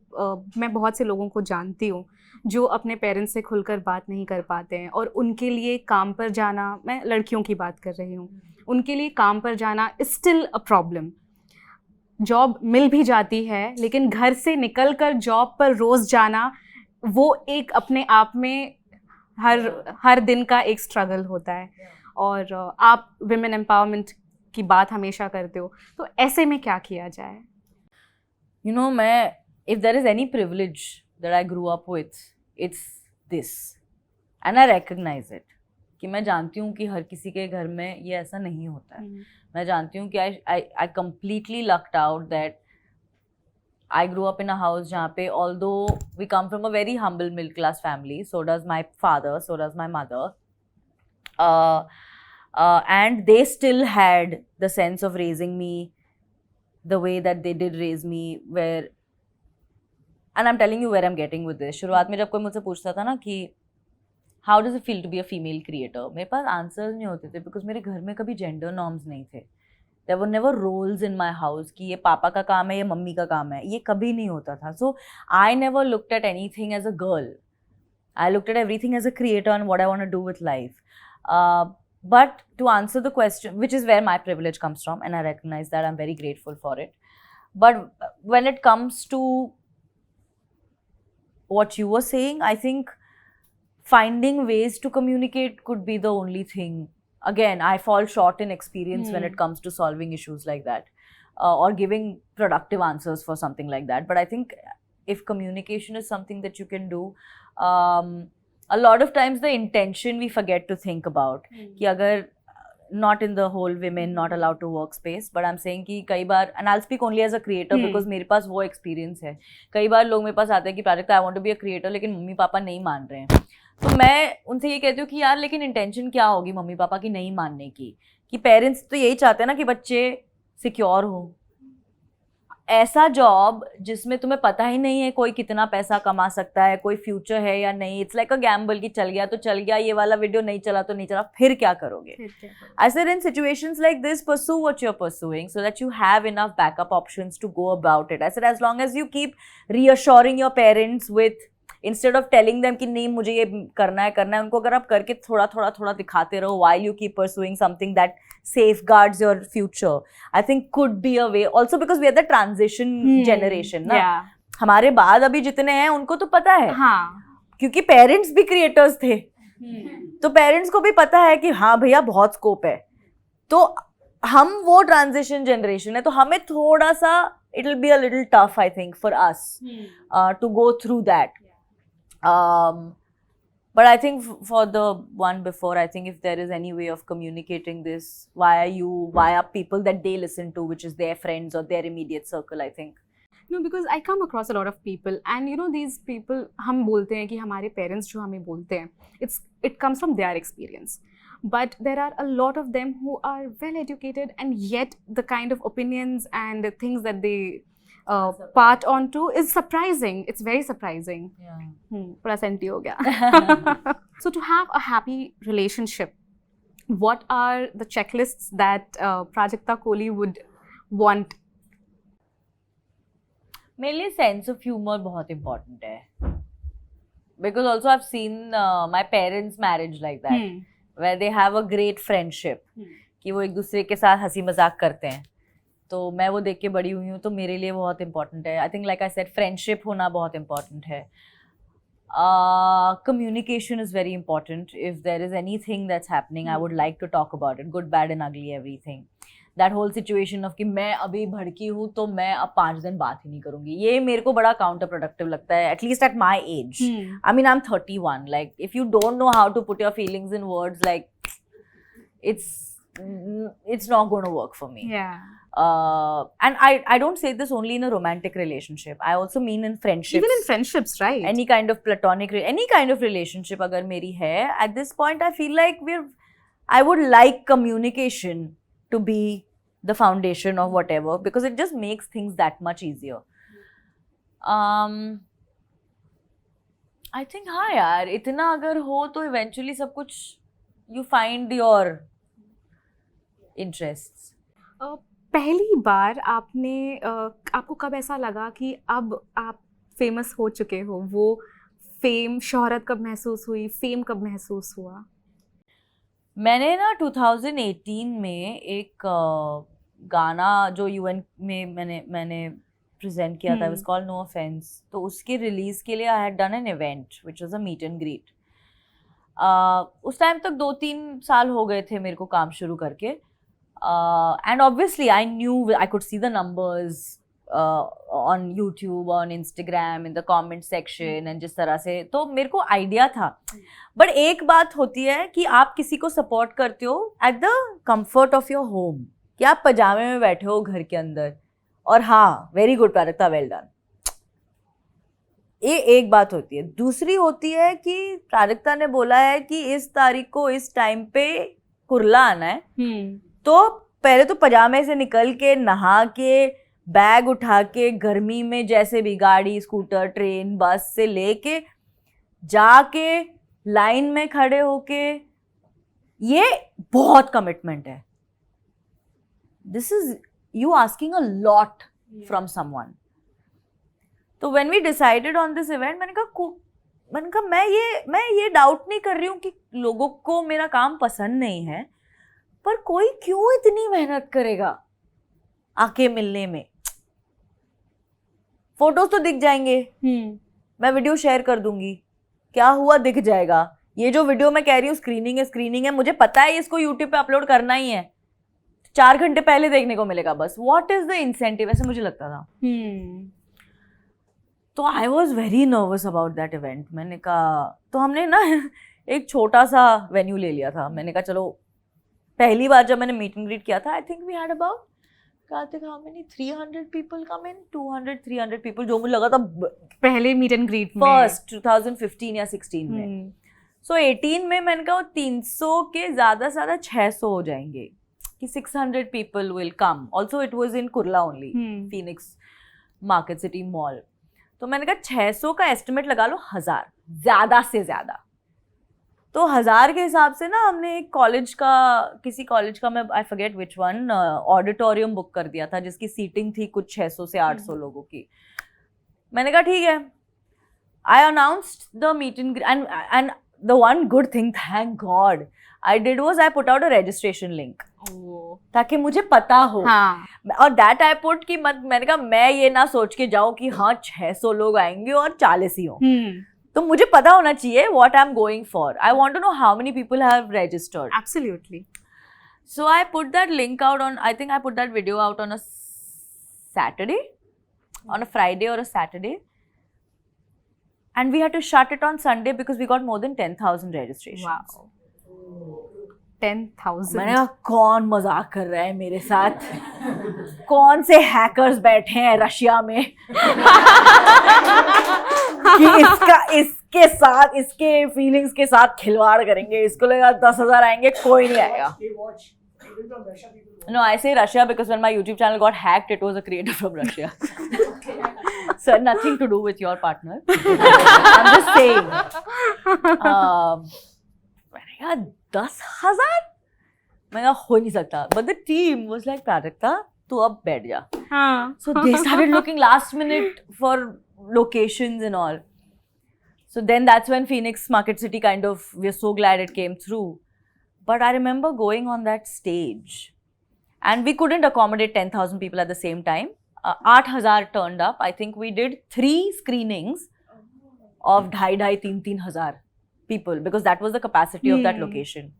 मैं बहुत से लोगों को जानती हूँ जो अपने parents से खुलकर बात नहीं कर पाते हैं, और उनके लिए काम पर जाना, मैं लड़कियों की बात कर रही हूँ, उनके लिए काम पर जाना is still a problem. Job मिल भी जाती है लेकिन घर से निकल कर जॉब पर रोज़ जाना, वो एक अपने आप में हर दिन का एक स्ट्रगल होता है. और आप विमेन एम्पावरमेंट की बात हमेशा करते हो, तो ऐसे में क्या किया जाए? You know, if there is any privilege that I grew up with, it's this. And I recognize it. कि मैं जानती हूँ कि हर किसी के घर में ये ऐसा नहीं होता है. मैं जानती हूँ कि I completely lucked out that I grew up in a house जहाँ पे, although we come from a very humble middle class family, so does my father, so does my mother, and they still had the sense of raising me the way that they did raise me, where, and I'm telling you where I'm getting with this. शुरुआत में जब कोई मुझसे पूछता था ना कि how does it feel to be a female creator, मेरे पास आंसर्स नहीं होते थे बिकॉज मेरे घर में कभी जेंडर नॉर्म्स नहीं थे. There were never roles in my house कि ये पापा का काम है, ये मम्मी का काम है, ये कभी नहीं होता था. So I never looked at anything as a girl. I looked at everything as a creator and what I want to do with life. But to answer the question, which is where my privilege comes from, and I recognize that, I'm very grateful for it. But when it comes to what you were saying, I think finding ways to communicate could be the only thing. Again, I fall short in experience when it comes to solving issues like that, or giving productive answers for something like that. But I think if communication is something that you can do, a lot of times the intention we forget to think about. कि अगर not in the whole women not allowed to work space, but I'm saying कि कई बार, and I'll speak only as a creator because मेरे पास वो experience है. कई बार लोग मेरे पास आते हैं कि Prajakta I want to be a creator, लेकिन मम्मी पापा नहीं मान रहे हैं. तो मैं उनसे ये कहती हूँ कि यार लेकिन इंटेंशन क्या होगी मम्मी पापा की नहीं मानने की, कि पेरेंट्स तो यही चाहते हैं ना कि बच्चे सिक्योर हो. ऐसा जॉब जिसमें तुम्हें पता ही नहीं है कोई कितना पैसा कमा सकता है, कोई फ्यूचर है या नहीं. इट्स लाइक अ गैम्बल कि चल गया तो चल गया, ये वाला वीडियो नहीं चला तो नहीं चला, फिर क्या करोगे. I said in situations like this, pursue what you're pursuing so that you have enough backup options to go about it. I said as long as you keep reassuring your parents with, instead of telling them कि नहीं मुझे ये करना है, उनको अगर आप करके थोड़ा दिखाते रहो while you keep pursuing something that safeguards your future, I think could be a way. Also because we are the transition generation ना. Yeah. हमारे बाद अभी जितने हैं उनको तो पता है, हाँ. क्योंकि पेरेंट्स भी क्रिएटर्स थे, तो पेरेंट्स को भी पता है कि हाँ भैया बहुत स्कोप है. तो हम वो ट्रांजिशन जनरेशन है, तो हमें थोड़ा सा it will be a little tough I think for us to go through that. But I think for the one before, I think if there is any way of communicating this via people that they listen to, which is their friends or their immediate circle, I think. No, because I come across a lot of people, and you know these people, हम बोलते हैं कि हमारे parents जो हमें बोलते हैं, it comes from their experience. But there are a lot of them who are well educated, and yet the kind of opinions and the things that they part on to is surprising. It's very surprising. Yeah. थोड़ा senti हो गया. So to have a happy relationship, what are the checklists that Prajakta Kohli would want? मेरे लिए sense of humour बहुत important है, because also I have seen my parents marriage like that, where they have a great friendship, कि वो एक दूसरे के साथ हंसी मजाक करते हैं. तो मैं वो देख के बड़ी हुई हूँ, तो मेरे लिए बहुत इम्पोर्टेंट है. I think like I said friendship होना बहुत इम्पोर्टेंट है. Communication is very important. If there is anything that's happening, I would like to talk about it, good, bad and ugly, everything. That whole situation of कि मैं अभी भड़की हूँ तो मैं अब 5 दिन बात ही नहीं करूँगी, ये मेरे को बड़ा काउंटर प्रोडक्टिव लगता है, at least at my age. I mean, I'm 31. Like, if you don't know how to put your feelings in words, like, it's not going to work for me. Yeah. And I don't say this only in a romantic relationship. I also mean in friendships. Even in friendships, right? Any kind of platonic, any kind of relationship अगर मेरी है, at this point I feel like I would like communication to be the foundation of whatever, because it just makes things that much easier. I think हाँ यार, इतना अगर हो तो eventually सब कुछ you find your interests. पहली बार आपने आपको कब ऐसा लगा कि अब आप फेमस हो चुके हो? वो फेम, शोहरत कब महसूस हुई? फेम कब महसूस हुआ? मैंने ना 2018 में एक गाना जो UN में मैंने प्रेजेंट किया था, was called No Offense. तो उसके रिलीज के लिए I had done an event which was a meet and greet. उस टाइम तक 2-3 साल हो गए थे मेरे को काम शुरू करके. And obviously I knew, I could see the numbers on YouTube, on Instagram, in the comment section, and जिस तरह से, तो मेरे को आइडिया था. बट एक बात होती है कि आप किसी को सपोर्ट करते हो at the comfort of your home, कि आप पजामे में बैठे हो घर के अंदर, और हाँ very good Prajakta, well done, ये एक बात होती है. दूसरी होती है कि प्राजक्ता ने बोला है कि इस तारीख को इस टाइम पे कुर्ला आना है, तो पहले तो पजामे से निकल के नहा के बैग उठा के गर्मी में जैसे भी गाड़ी, स्कूटर, ट्रेन, बस से लेके जाके लाइन में खड़े होके, ये बहुत कमिटमेंट है. This is you asking a lot from someone. तो when we decided on this event, मैंने कहा मैं ये डाउट नहीं कर रही हूँ कि लोगों को मेरा काम पसंद नहीं है, पर कोई क्यों इतनी मेहनत करेगा आके मिलने में. फोटोज तो दिख जाएंगे, मैं वीडियो शेयर कर दूंगी, क्या हुआ, दिख जाएगा. ये जो वीडियो मैं कह रही हूँ स्क्रीनिंग है, मुझे पता है इसको यूट्यूब पे अपलोड करना ही है, 4 घंटे पहले देखने को मिलेगा बस. व्हाट इज द इंसेंटिव, ऐसे मुझे लगता था. तो आई was very nervous about that event. मैंने कहा, तो हमने ना एक छोटा सा वेन्यू ले लिया था. मैंने कहा चलो, पहली बार जब मैंने मीट एंड ग्रीट किया था, I think we had about, Kartik, how many 300 people come in, 200-300 people, जो मुझे लगा था पहले मीट एंड ग्रीट में, फर्स्ट 2015 या 16 में. सो 18 में मैंने कहा 300 के ज्यादा से ज्यादा 600 हो जाएंगे, कि 600 people will come. Also it was in Kurla only, Phoenix market city mall. तो मैंने कहा 600 का एस्टिमेट लगा लो, 1000 ज्यादा से ज्यादा. तो 1000 के हिसाब से ना हमने एक कॉलेज का, किसी कॉलेज का, मैं I forget which one, auditorium book कर दिया था जिसकी सीटिंग थी कुछ 600 से 800 लोगों की. मैंने कहा ठीक है. I announced the meet and the one good thing, thank God, I did was I put out a registration link, ताकि मुझे पता हो. हाँ. और दैट आई पुट कि मैंने कहा मैं ये ना सोच के जाऊं कि हाँ 600 लोग आएंगे और 40 ही हो. तो मुझे पता होना चाहिए what I'm going for. I want to know how many people have registered. Absolutely. So I put that link out on, I think I put that video out on a Saturday, on a Friday or a Saturday. And we had to shut it on Sunday because we got more than 10,000 registrations. Wow. 10,000. मैंने कहा कौन मजाक कर रहा है मेरे साथ, कौन से हैकर्स बैठे हैं रशिया में कि इसके साथ, इसके फीलिंग्स के साथ खिलवाड़ करेंगे. इसको लगा 10,000 आएंगे, कोई नहीं आएगा. No, I say Russia because when my YouTube channel got hacked, it was a creator from Russia. So nothing to do with your partner. I'm just saying. मैंने कहा 10,000? मैंने कहा हो नहीं सकता. But the team was like, Prajakta तू अब बैठ जा. So they started looking last minute for locations and all. So then that's when Phoenix Market City kind of, we're so glad it came through. But I remember going on that stage and we couldn't accommodate 10,000 people at the same time. 8,000 turned up. I think we did 3 screenings of 2,500-3,000 people because that was the capacity of that location.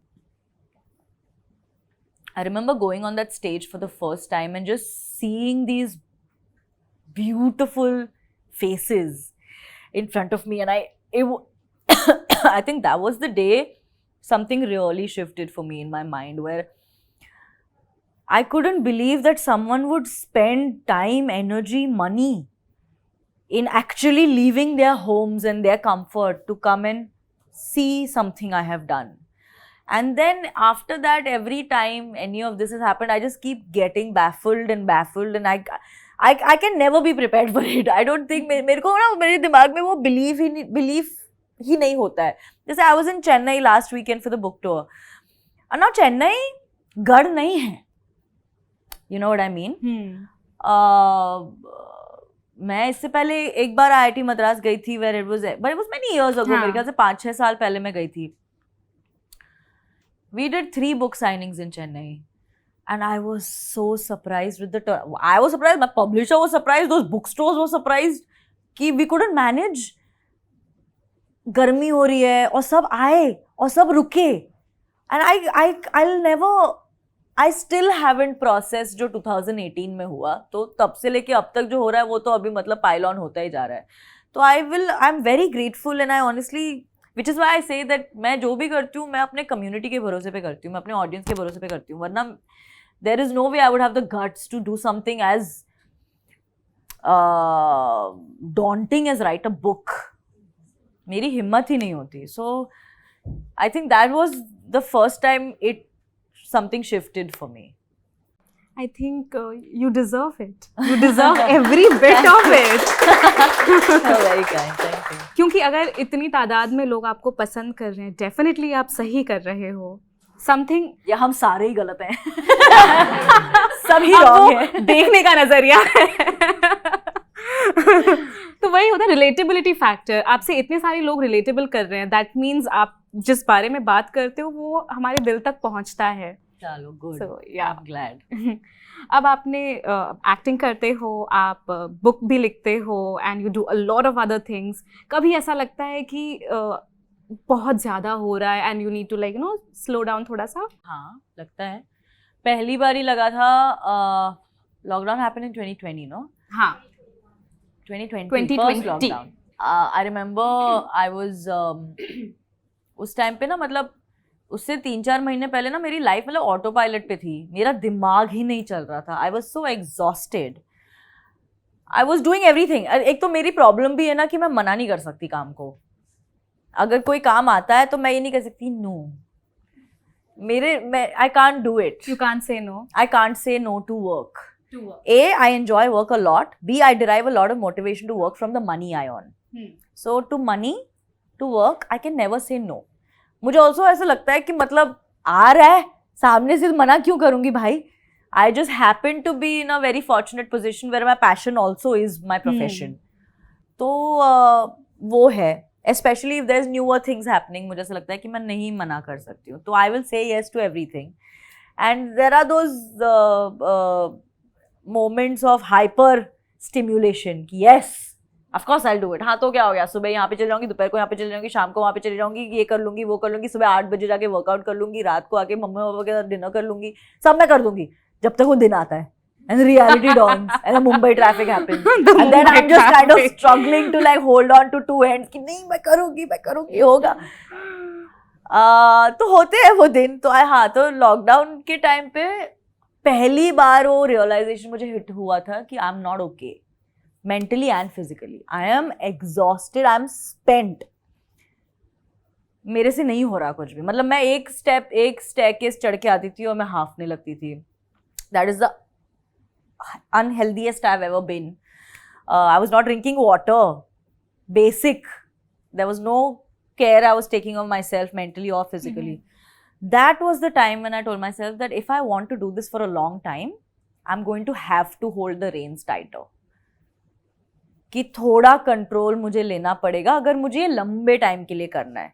I remember going on that stage for the first time and just seeing these beautiful faces in front of me, and I think that was the day something really shifted for me in my mind, where I couldn't believe that someone would spend time, energy, money in actually leaving their homes and their comfort to come and see something I have done. And then after that, every time any of this has happened, I just keep getting baffled, and I can never be prepared for it. I don't think मेरे को ना मेरे दिमाग में वो belief ही नहीं होता है. जैसे I was in Chennai last weekend for the book tour. And now Chennai गढ़ नहीं है. You know what I mean? मैं इससे पहले एक बार IIT मद्रास गई थी, where it was many years ago. मेरे ख्याल से 5-6 साल पहले मैं गई थी. We did 3 book signings in Chennai. And I was so surprised with I was surprised, my publisher was surprised, those bookstores were surprised कि we couldn't manage. गर्मी हो रही है और सब आए और सब रुके. And I still haven't processed जो 2018 में हुआ. तो तब से लेके अब तक जो हो रहा है वो तो अभी मतलब पाइल ऑन होता ही जा रहा है. तो I'm very grateful, and I honestly, which is why I say that मैं जो भी करती हूँ मैं अपने कम्युनिटी के भरोसे पे करती हूँ, मैं अपने ऑडियंस के भरोसे पे करती हूँ. वरना there is no way I would have the guts to do something as daunting as write a book. मेरी हिम्मत ही नहीं होती. So I think that was the first time something shifted for me. I think you deserve it. You deserve every bit of it. Very kind, thank you. क्योंकि अगर इतनी तादाद में लोग आपको पसंद कर रहे हैं, डेफिनेटली आप सही कर रहे हो. समथिंग या हम सारे ही गलत हैं. सभी रॉन्ग हैं. देखने का नजरिया है. तो वही होता है रिलेटेबिलिटी फैक्टर. आपसे इतने सारे लोग रिलेटेबल कर रहे हैं, दैट मीन्स आप जिस बारे में बात करते हो वो हमारे दिल तक पहुंचता है. चलो good. So, yeah. I'm glad. अब आपने एक्टिंग करते हो, आप बुक भी लिखते हो, and you do a lot of other things. कभी ऐसा लगता है कि बहुत ज़्यादा हो रहा है and you need to like you know slow down थोड़ा सा? हाँ लगता है. पहली बार ही लगा था. Lockdown happened in 2020 no. हाँ 2020 first lockdown. I remember I was उस टाइम पे ना, मतलब उससे 3-4 महीने पहले ना मेरी लाइफ मतलब ऑटो पायलट पे थी. मेरा दिमाग ही नहीं चल रहा था. I was so exhausted. I was doing everything. एक तो मेरी प्रॉब्लम भी है ना कि मैं मना नहीं कर सकती काम को. अगर कोई काम आता है तो मैं ये नहीं कर सकती no. I can't do it. You can't say no. I can't say no to work. A, I enjoy work a lot. B, I derive a lot of motivation to work from the money I earn. So to money, to work, I can never say no. मुझे also ऐसा लगता है कि मतलब आ रहा है सामने से, मना क्यों करूँगी भाई. I just happen to be in a very fortunate position where my passion also is my profession. तो वो है. Especially if there's newer things happening, मुझे ऐसा लगता है कि मैं नहीं मना कर सकती हूँ. तो I will say yes to everything. And there are those moments of hyper stimulation कि yes of course I'll do it. हाँ तो क्या हो गया, सुबह यहाँ पे चले जाऊंगी, दोपहर को यहाँ पे चले जाऊंगी, शाम को वहाँ पे चले जाऊंगी, ये कर लूंगी वो कर लूंगी, सुबह 8 बजे जाके वर्कआउट कर लूंगी, रात को आके मम्मी पापा के साथ डिनर कर लूंगी. सब मैं कर दूंगी जब तक वो दिन आता है and reality dawns and the Mumbai traffic happens. And then I'm just kind of struggling to like hold on to two ends कि नहीं मैं करूँगी होगा. तो होते हैं वो दिन. तो हाँ, तो लॉकडाउन के टाइम पे पहली बार वो रियलाइजेशन मुझे हिट हुआ था कि I am not okay mentally and physically. I am exhausted, I am spent. मेरे से नहीं हो रहा कुछ भी. मतलब मैं एक स्टेयरकेस चढ़ के आती थी और मैं हाफने लगती थी. That is the unhealthiest I have ever been. I was not drinking water, basic. There was no care I was taking of myself mentally और physically. That was the time when I told myself that if I want to do this for a long time, I'm going to have to hold the reins tighter. कि थोड़ा control मुझे लेना पड़ेगा अगर मुझे ये लंबे टाइम के लिए करना है.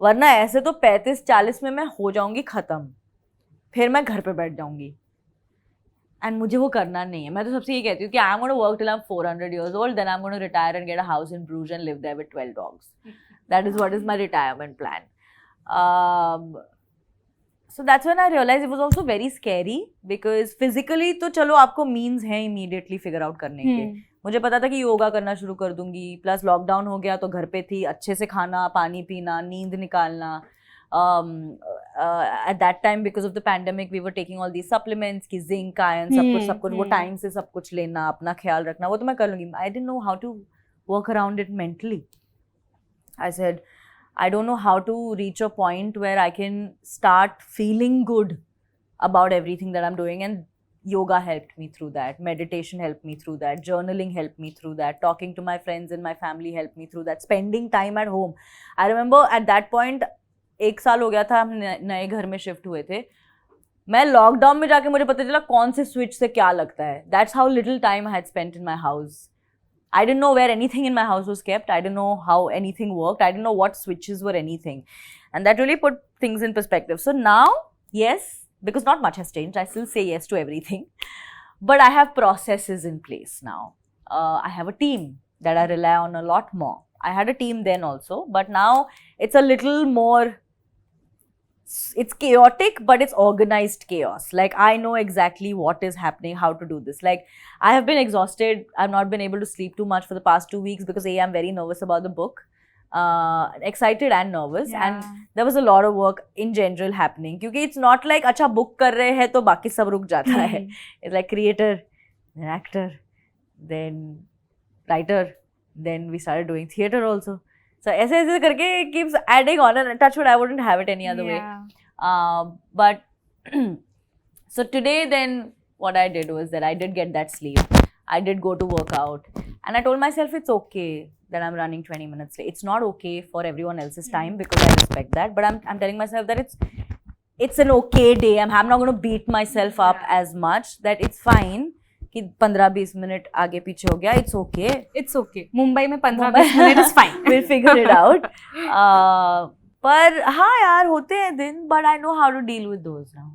वरना ऐसे तो 35-40 में मैं हो जाऊंगी खत्म, फिर मैं घर पे बैठ जाऊंगी. एंड मुझे वो करना नहीं है. मैं तो सबसे ये कहती हूँ कि I am going to work till I am 400 years old, then I'm going to retire and get a house in Bruges and live there with 12 dogs. That is what is my retirement plan. So that's when I realized it was also very scary because physically तो चलो आपको means हैं immediately figure out करने के. मुझे पता था कि योगा करना शुरू कर दूंगी. प्लस लॉकडाउन हो गया तो घर पे थी, अच्छे से खाना पानी पीना, नींद निकालना. At that time because of the pandemic we were taking all these supplements कि zinc, iron, सब कुछ वो टाइम से सब कुछ लेना, अपना ख्याल रखना, वो तो मैं कर लूँगी. I didn't know how to work around it mentally. I said I don't know how to reach a point where I can start feeling good about everything that I'm doing, and yoga helped me through that, meditation helped me through that, journaling helped me through that, talking to my friends and my family helped me through that, spending time at home. I remember at that point 1 साल हो गया था, हम नए घर में shift हुए थे. मैं लॉकडाउन में जाके मुझे पता चला कौन से स्विच से क्या लगता है. That's how little time I had spent in my house. I didn't know where anything in my house was kept. I didn't know how anything worked. I didn't know what switches were anything. And that really put things in perspective. So now, yes, because not much has changed, I still say yes to everything. But I have processes in place now. I have a team that I rely on a lot more. I had a team then also, but now it's a little more, it's chaotic, but it's organized chaos. Like I know exactly what is happening, how to do this. Like I have been exhausted. I've not been able to sleep too much for the past 2 weeks because I'm very nervous about the book. Excited and nervous. Yeah. And there was a lot of work in general happening. Because it's not like अच्छा book कर रहे हैं तो बाकी सब रुक जाता है. It's like creator, then actor, then writer, then we started doing theater also. So ऐसे करके it keeps adding on, and touch wood I wouldn't have it any other way. But so today then what I did was that I did get that sleep. I did go to work out. And I told myself it's okay that I'm running 20 minutes late. It's not okay for everyone else's time because I respect that. But I'm telling myself that it's an okay day. I'm not going to beat myself up as much. That it's fine. कि 15-20 minute आगे पीछे हो गया, it's okay. It's okay. Mumbai में 15-20 minute is fine. We'll figure it out. पर हाँ यार होते हैं दिन, but I know how to deal with those now.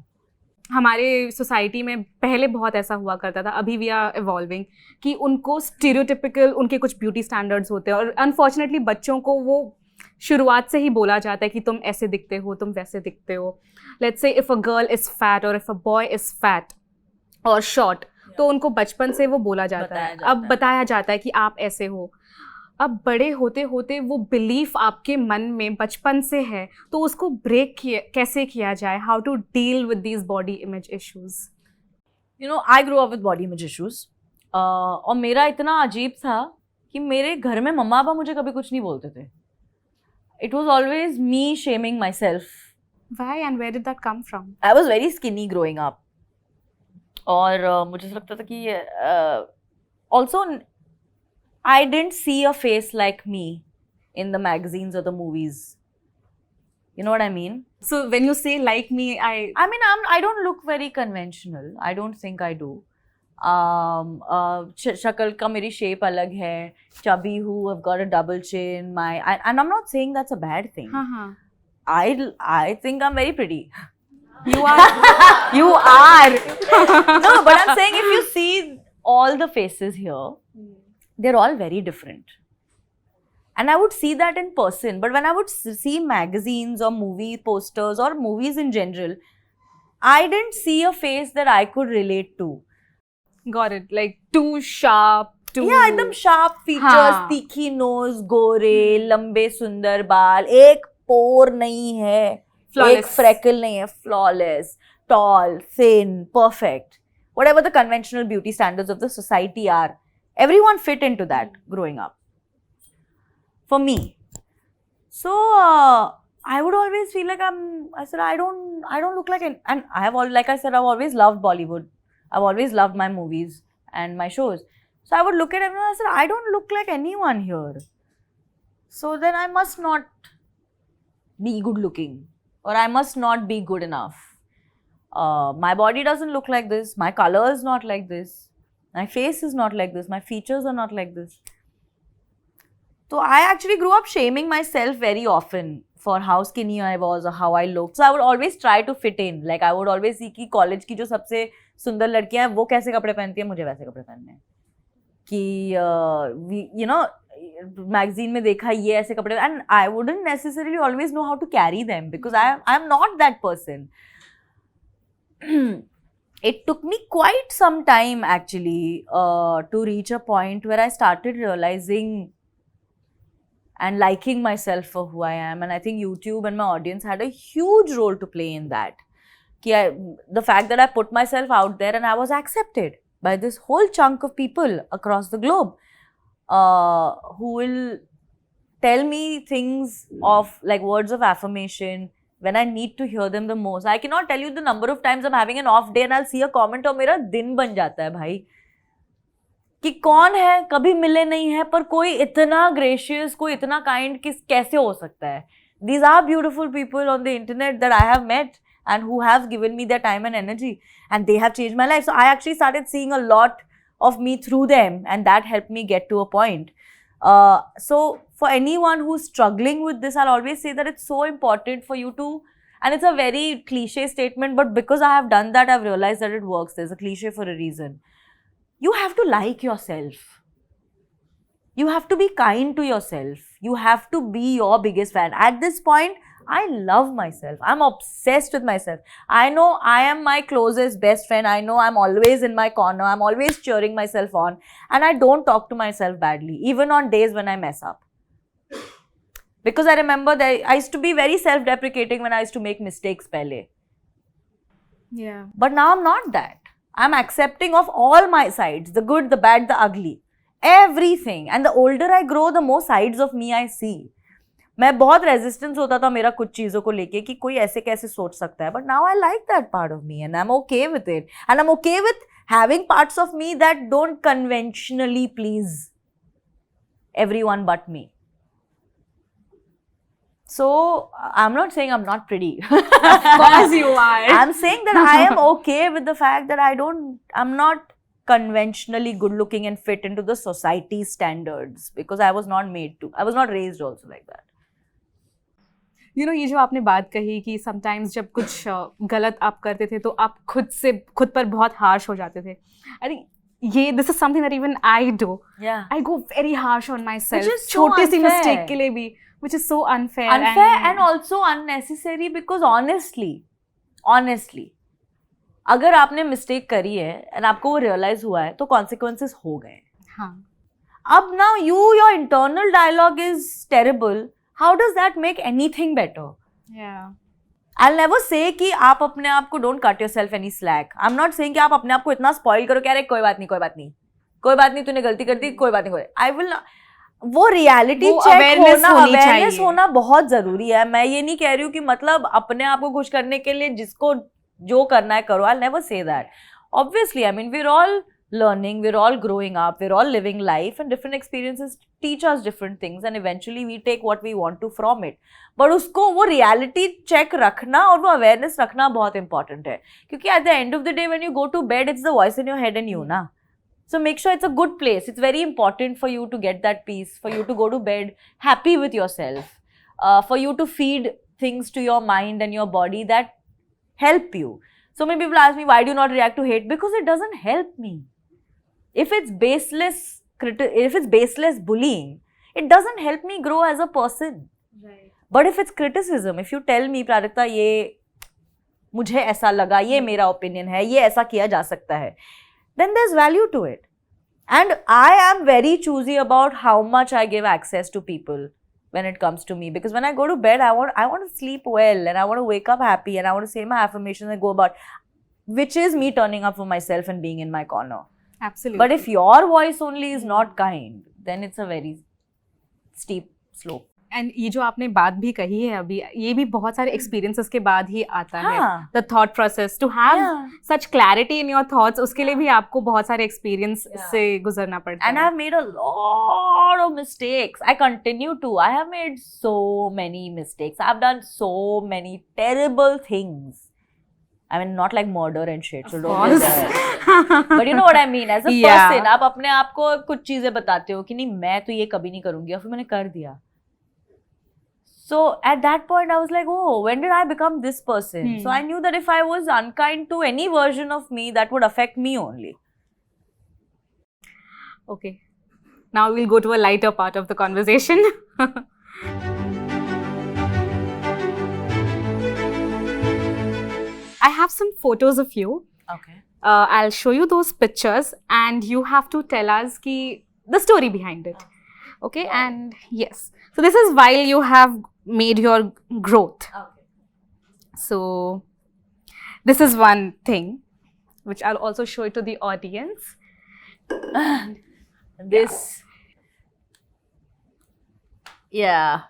हमारे सोसाइटी में पहले बहुत ऐसा हुआ करता था, अभी वी आर इवॉल्विंग, कि उनको स्टीरियोटिपिकल उनके कुछ ब्यूटी स्टैंडर्ड्स होते हैं और अनफॉर्चुनेटली बच्चों को वो शुरुआत से ही बोला जाता है कि तुम ऐसे दिखते हो, तुम वैसे दिखते हो. Let's say if a girl is fat और if a boy is fat और शॉर्ट, तो उनको बचपन से वो बोला जाता है, अब बताया जाता है कि आप ऐसे हो. अब बड़े होते होते वो बिलीफ आपके मन में बचपन से है, तो उसको ब्रेक कैसे किया जाए? How to deal with these body image issues? You know, I grow up with body image issues. और मेरा इतना अजीब था कि मेरे घर में मम्मा पापा मुझे कभी कुछ नहीं बोलते थे. It was always me shaming myself. Why and where did that come from? I was very skinny growing up. और मुझे लगता था कि also I didn't see a face like me in the magazines or the movies. You know what I mean? So when you say like me, I mean, I don't look very conventional. I don't think I do. शक्ल का मेरी shape अलग है. Chubby who, I've got a double chin. And I'm not saying that's a bad thing. I think I'm very pretty. You are. You are. No, but I'm saying if you see all the faces here, they're all very different. And I would see that in person. But when I would see magazines or movie posters or movies in general, I didn't see a face that I could relate to. Got it. Like too sharp. Yeah, एकदम sharp features, तीखी nose, गोरे, लंबे सुंदर बाल, एक पोर नहीं है, एक freckle नहीं है, flawless, tall, thin, perfect. Whatever the conventional beauty standards of the society are. Everyone fit into that growing up. For me. So, I would always feel like I said, I don't look like and I have like I said, I've always loved Bollywood. I've always loved my movies and my shows. So I would look at everyone and I said, I don't look like anyone here. So then I must not be good looking or I must not be good enough. My body doesn't look like this. My color is not like this. My face is not like this. My features are not like this. So I actually grew up shaming myself very often for how skinny I was or how I looked. So I would always try to fit in. Like I would always see कि college की जो सबसे सुंदर लड़कियां हैं वो कैसे कपड़े पहनती हैं, मुझे वैसे कपड़े पहनने हैं. कि you know, magazine में देखा ये ऐसे कपड़े, and I wouldn't necessarily always know how to carry them because I am not that person. It took me quite some time actually to reach a point where I started realizing and liking myself for who I am, and I think YouTube and my audience had a huge role to play in that. The fact that I put myself out there and I was accepted by this whole chunk of people across the globe who will tell me things of like words of affirmation when I need to hear them the most. I cannot tell you the number of times I'm having an off day and I'll see a comment और मेरा दिन बन जाता है भाई कि कौन है, कभी मिले नहीं है पर कोई इतना gracious, कोई इतना kind कैसे हो सकता है. These are beautiful people on the internet that I have met and who have given me their time and energy and they have changed my life. So I actually started seeing a lot of me through them and that helped me get to a point. So for anyone who's struggling with this, I'll always say that it's so important for you to, and it's a very cliche statement, but because I have done that, I've realized that it works. There's a cliche for a reason. You have to like yourself. You have to be kind to yourself. You have to be your biggest fan. At this point, I love myself. I'm obsessed with myself. I know I am my closest best friend. I know I'm always in my corner. I'm always cheering myself on. And I don't talk to myself badly, even on days when I mess up. Because I remember that I used to be very self-deprecating when I used to make mistakes pehle. Yeah. But now I'm not that. I'm accepting of all my sides, the good, the bad, the ugly. Everything. And the older I grow, the more sides of me I see. मैं बहुत resistance होता था मेरा कुछ चीज़ों को लेके कि कोई ऐसे कैसे सोच सकता है, but now I like that part of me and I am okay with it and I am okay with having parts of me that don't conventionally please everyone but me. So I'm not saying I'm not pretty. Of course you are. I'm saying that I am okay with the fact that I'm not conventionally good looking and fit into the society standards, because I was not made to. I was not raised also like that. You know, ये जो आपने बात कही कि sometimes जब कुछ गलत आप करते थे तो आप खुद पर बहुत harsh हो जाते थे. I think this is something that even I do. Yeah. I go very harsh on myself. Which is so छोटी सी unfair. mistake के लिए भी, which is so unfair. And also unnecessary, because honestly, अगर आपने mistake करी है and आपको वो realize हुआ है तो consequences हो गए. हाँ. अब now your internal dialogue is terrible. How does that make anything better? Yeah. I'll never say कि आप अपने आप को don't cut yourself any slack. I'm not saying कि आप अपने आप को इतना spoil करो कि अरे कोई बात नहीं तूने गलती कर दी, कोई बात नहीं. I will not. वो रियलिटी चेक होना, अवेयरनेस होना बहुत जरूरी है. मैं ये नहीं कह रही हूँ कि मतलब अपने आप को खुश करने के लिए जिसको जो करना है करो. I'll never say that. Obviously, I mean, we're all learning, we're all growing up, we're all living life, and different experiences teach us different things, and eventually we take what we want to from it. But उसको वो reality check रखना और वो awareness रखना बहुत important है, क्योंकि at the end of the day when you go to bed, it's the voice in your head and you ना. So make sure it's a good place. It's very important for you to get that peace, for you to go to bed happy with yourself, for you to feed things to your mind and your body that help you. So many people ask me, why do you not react to hate? Because it doesn't help me. If it's baseless bullying, it doesn't help me grow as a person. Right. But if it's criticism, if you tell me, Prajakta, ये मुझे ऐसा लगा, ये मेरा opinion है, ये ऐसा किया जा सकता है, then there's value to it. And I am very choosy about how much I give access to people when it comes to me, because when I go to bed, I want to sleep well, and I want to wake up happy, and I want to say my affirmations and go about, which is me turning up for myself and being in my corner. Absolutely. But if your voice only is not kind, then it's a very steep slope. And ये जो आपने बात भी कही है अभी, ये भी बहुत सारे एक्सपीरियंसेस के बाद ही आता है. हाँ. The thought process to have such clarity in your thoughts, उसके लिए भी आपको बहुत सारे एक्सपीरियंस से गुजरना पड़ता है. And I have made a lot of mistakes. I continue to. I have made so many mistakes. I've done so many terrible things. I mean, not like murder and shit. So don't get that. But you know what I mean. As a person, आप अपने आप को कुछ चीजें बताते हो कि नहीं मैं तो ये कभी नहीं करूँगी, और फिर मैंने कर दिया. So at that point, I was like, oh, when did I become this person? So I knew that if I was unkind to any version of me, that would affect me only. Okay. Now we'll go to a lighter part of the conversation. I have some photos of you. Okay. I'll show you those pictures and you have to tell us the story behind it. Okay, and yes. So this is while you have made your growth. Okay. So this is one thing which I'll also show it to the audience. Yeah.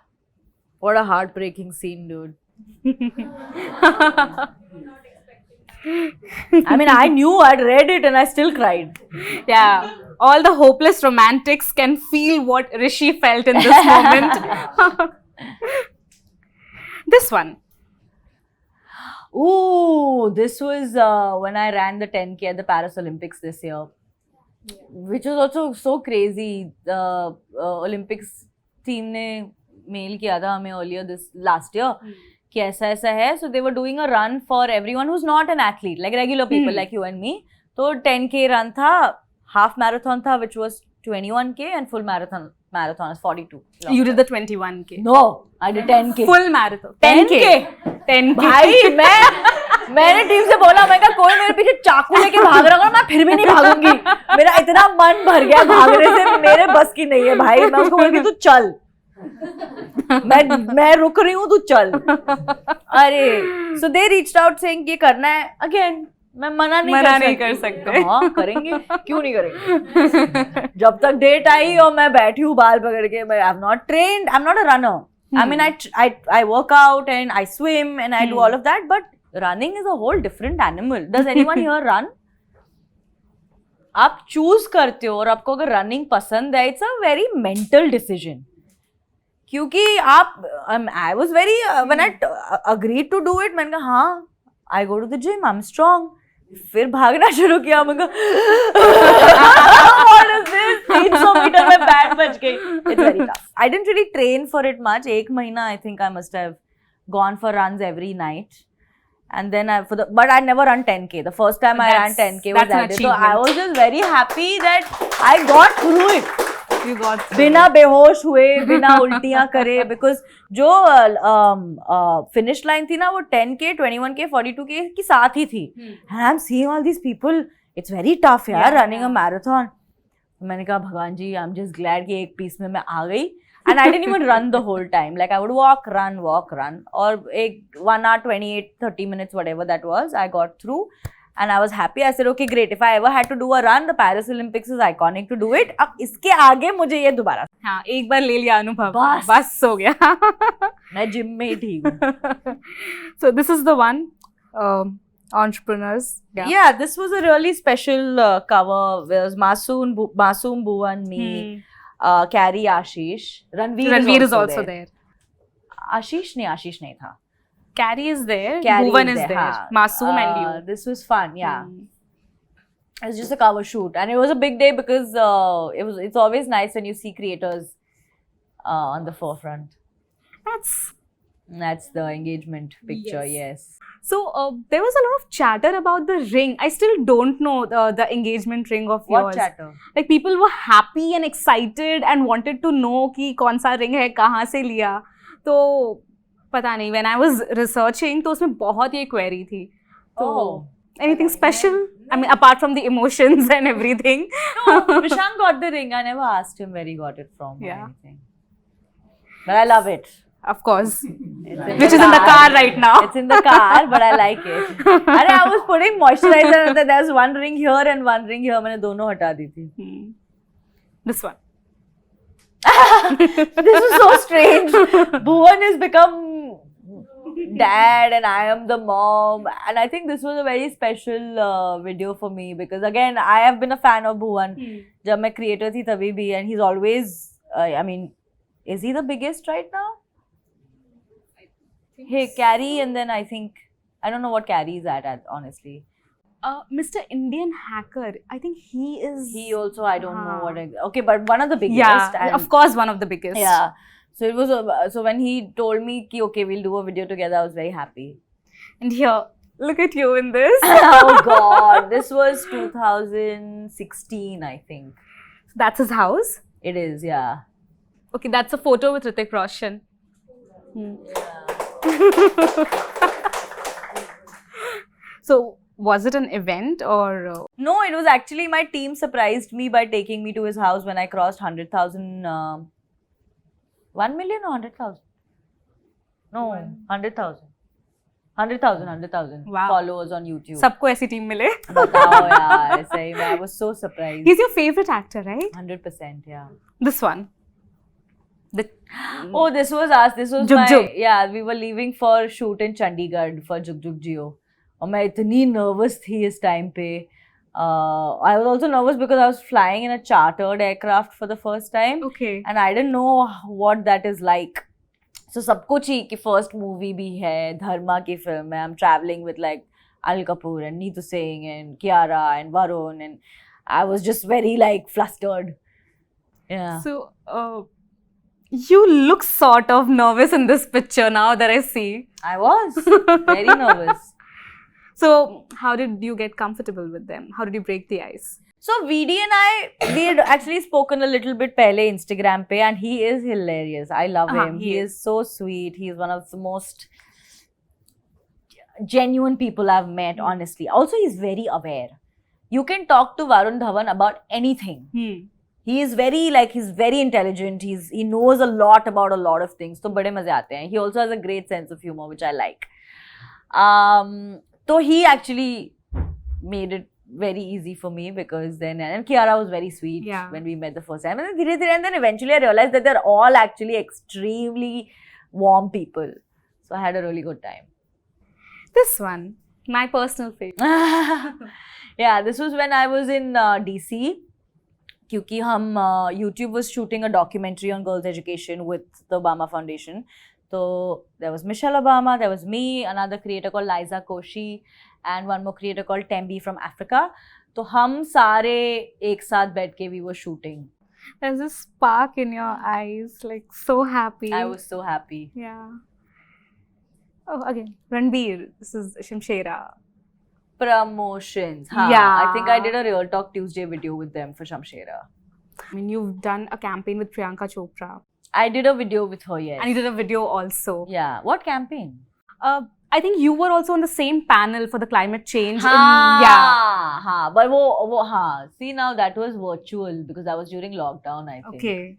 What a heartbreaking scene, dude. I mean, I knew, I'd read it and I still cried. Yeah. All the hopeless romantics can feel what Rishi felt in this moment. This one. Ooh, this was when I ran the 10K at the Paris Olympics this year. Yeah. Which was also so crazy. The Olympics team ने mail किया था हमें earlier last year कि ऐसा ऐसा है. So they were doing a run for everyone who's not an athlete, like regular people like you and me. So 10K run था, half marathon था, which was 21K, and full marathon is 42. You did the 21K. No, I did 10K. Full marathon. 10K. भाई मैंने team से बोला, मैं कहा कोई मेरे पीछे चाकू लेके भाग रहा है, मैं फिर भी नहीं भागूंगी. मेरा इतना मन भर गया भागने से, मेरे बस की नहीं है भाई. मैं उसको बोली तू चल, मैं रुक रही हूँ, तू चल. अरे so they reached out saying ये करना है. Again मैं मना नहीं कर सकते. हाँ करेंगे, क्यों नहीं करेंगे. जब तक डेट आई और मैं बैठी हूँ बाल पकड़ के, मैं I'm not trained, I'm not a runner. I mean I work out and I swim and I do all of that, but running is a whole different animal. Does anyone here run? आप choose करते हो और आपको अगर running पसंद है, it's a very mental decision. क्योंकि आप I was very when I agreed to do it, मैंने कहा हाँ, I go to the gym, I am strong. फिर भागना शुरू किया, मैंने कहा व्हाट इज दिस, 300 मीटर में बैंड बज गई. It's very tough. I didn't really train for it much. एक महीना I think I must have gone for runs every night. And then but I never run 10K. The first time I ran 10K was that day. So I was just very happy that I got through it. You got through बिना बेहोश हुए, बिना उल्टियां करे, because जो finish line थी ना वो 10K, 21K, 42K की साथ ही थी. And I'm seeing all these people. It's very tough यार, running a marathon. मैंने कहा भगवान जी, I'm just glad कि एक पीस में मैं आ गई. And I didn't even run the whole time. Like I would walk, run. Or 1 hour, 28, 30 minutes, whatever that was, I got through. And I was happy. I said, okay, great. If I ever had to do a run, the Paris Olympics is iconic to do it. अब इसके आगे मुझे ये दोबारा. हाँ, एक बार ले लिया अनुभव. बस हो गया. मैं जिम में ही ठीक हूँ. So this is the one. Entrepreneurs. Yeah, this was a really special cover. There was Masoom Bhuvan, me. Carrie, Ashish, Ranveer is also there. Ashish नहीं था. Carrie is there. Bhuvan is there. Masoom and you. This was fun, yeah. It was just a cover shoot, and it was a big day because it's always nice when you see creators on the forefront. That's the engagement picture. Yes. So there was a lot of chatter about the ring. I still don't know the engagement ring of yours. What chatter? Like people were happy and excited and wanted to know कि कौन सा ring है, कहाँ से लिया. तो पता नहीं. When I was researching, तो उसमें बहुत ये query थी. तो anything special? I mean, apart from the emotions and everything. No, Vishang got the ring. I never asked him where he got it from or anything. But I love it. Of course. Which is in the car right now. It's in the car, but I like it. अरे I was putting moisturizer and there's one ring here and one ring here. मैंने दोनों हटा दी थी. This one. This is so strange. Bhuvan has become dad and I am the mom. And I think this was a very special video for me because again, I have been a fan of Bhuvan. जब मैं creator थी तभी भी, and he's always, I mean, is he the biggest right now? Hey, Carrie, and then I think, I don't know what Carrie is at honestly. Mr. Indian Hacker, I think he is... He also, I don't know what... Okay, but one of the biggest. Yeah, of course, one of the biggest. Yeah. So it was, so when he told me, ki, okay, we'll do a video together, I was very happy. And here, look at you in this. Oh God, this was 2016, I think. That's his house? It is, yeah. Okay, that's a photo with Hrithik Roshan. Yeah. So, was it an event or? No, it was actually my team surprised me by taking me to his house when I crossed 100,000. 1 million or 100,000? No, 100,000. 100,000 wow. followers on YouTube. सबको ऐसी team मिले? बताओ यार, सही में, I was so surprised. He's your favorite actor, right? 100%, yeah. This one. Oh, this was us. This was Jug Jug. Yeah, we were leaving for shoot in Chandigarh for Jug Jug Jio. और मैं इतनी nervous थी इस time पे. I was also nervous because I was flying in a chartered aircraft for the first time. Okay. And I didn't know what that is like. So सब कुछ ही कि first movie भी है, धर्मा की film है. I'm traveling with like Anil Kapoor and Neetu Singh and Kiara and Varun, and I was just very like flustered. Yeah. So, you look sort of nervous in this picture now that I see. I was very nervous. So, how did you get comfortable with them? How did you break the ice? So, VD and we had actually spoken a little bit pehle Instagram pe, and he is hilarious. I love him. He is so sweet. He is one of the most genuine people I've met, honestly. Also, he's very aware. You can talk to Varun Dhawan about anything. He is very he's very intelligent. He knows a lot about a lot of things. So bade maze aate hain. He also has a great sense of humor, which I like. So he actually made it very easy for me because then, and Kiara was very sweet when we met the first time. And then eventually I realized that they're all actually extremely warm people. So I had a really good time. This one. My personal favorite. Yeah, this was when I was in DC. क्योंकि हम YouTube was shooting a documentary on girls' education with the Obama Foundation. So there was Michelle Obama, there was me, another creator called Liza Koshy, and one more creator called Tembi from Africa. तो हम सारे एक साथ बैठ के we were shooting. There's a spark in your eyes, like so happy. I was so happy. Yeah. Oh, again, Ranbir. This is Shamshera. Promotions. Haan, Yeah. I think I did a Real Talk Tuesday video with them for Shamshera. I mean, you've done a campaign with Priyanka Chopra. I did a video with her, yes. And you did a video also. Yeah. What campaign? I think you were also on the same panel for the climate change. हाँ, but वो हाँ. See, now that was virtual because that was during lockdown, I think. Okay.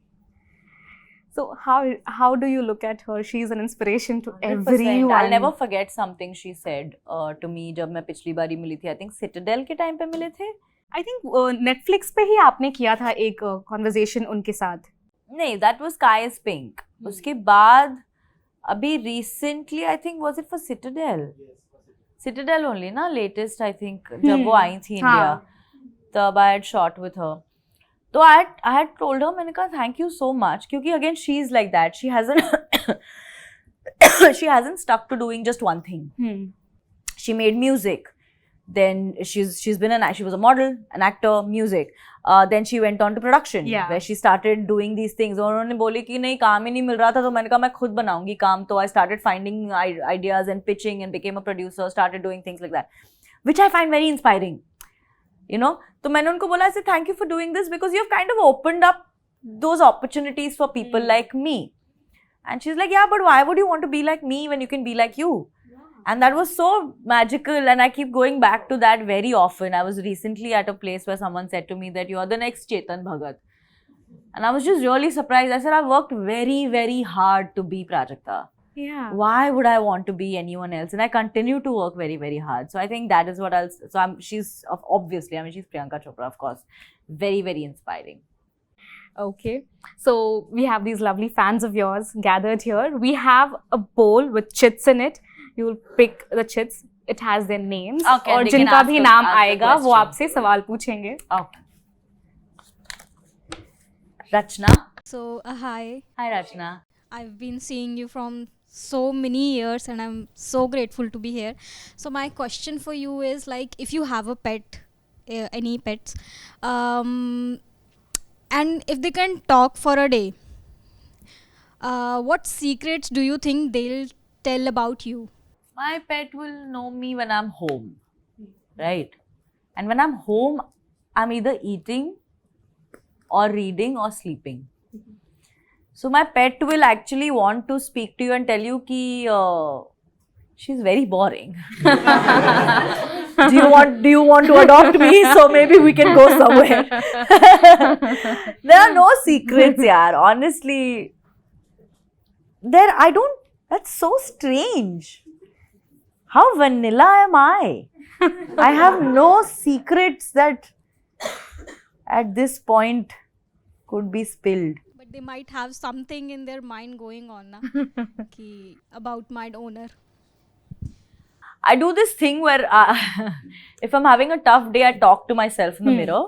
So how do you look at her? She's an inspiration to 100%. everyone. I'll never forget something she said to me जब मैं पिछली बारी मिली थी. I think Citadel के time पे मिले थे. I think Netflix पे ही आपने किया था एक conversation उनके साथ. नहीं, that was Sky is Pink. उसके बाद अभी recently I think was it for Citadel? Citadel only ना latest I think जब वो आई थी India. तब I had shot with her. So I had told her, मैंने कहा thank you so much क्योंकि again she's like that. She hasn't stuck to doing just one thing. She made music. Then she was a model, an actor, music. Then she went on to production, where she started doing these things. और उन्होंने बोली कि नहीं काम ही नहीं मिल रहा था तो मैंने कहा मैं खुद बनाऊंगी काम. तो I started finding ideas and pitching and became a producer. Started doing things like that, which I find very inspiring. You know, तो मैंने उनको बोला I said thank you for doing this because you've kind of opened up those opportunities for people like me. And she's like, yeah, but why would you want to be like me when you can be like you? And that was so magical, and I keep going back to that very often. I was recently at a place where someone said to me that you are the next Chetan Bhagat. And I was just really surprised. I said, I've worked very, very hard to be Prajakta. Yeah. Why would I want to be anyone else? And I continue to work very, very hard. So I think that is what she's obviously, I mean, she's Priyanka Chopra, of course. Very, very inspiring. Okay. So we have these lovely fans of yours gathered here. We have a bowl with chits in it. You will pick the chits. It has their names. Okay, और जिनका भी नाम आएगा वो आपसे सवाल पूछेंगे. Okay. Rachna. So, hi. Hi, Rachna. I've been seeing you from so many years and I'm so grateful to be here. So, my question for you is like, if you have a pet, any pets, and if they can talk for a day, what secrets do you think they'll tell about you? My pet will know me when I'm home, right? And when I'm home, I'm either eating or reading or sleeping. So my pet will actually want to speak to you and tell you ki she's very boring. Do you want to adopt me? So maybe we can go somewhere. There are no secrets, yaar. Honestly, that's so strange. How vanilla am I? I have no secrets that at this point could be spilled. But they might have something in their mind going on na? About my owner. I do this thing where if I'm having a tough day, I talk to myself in the mirror,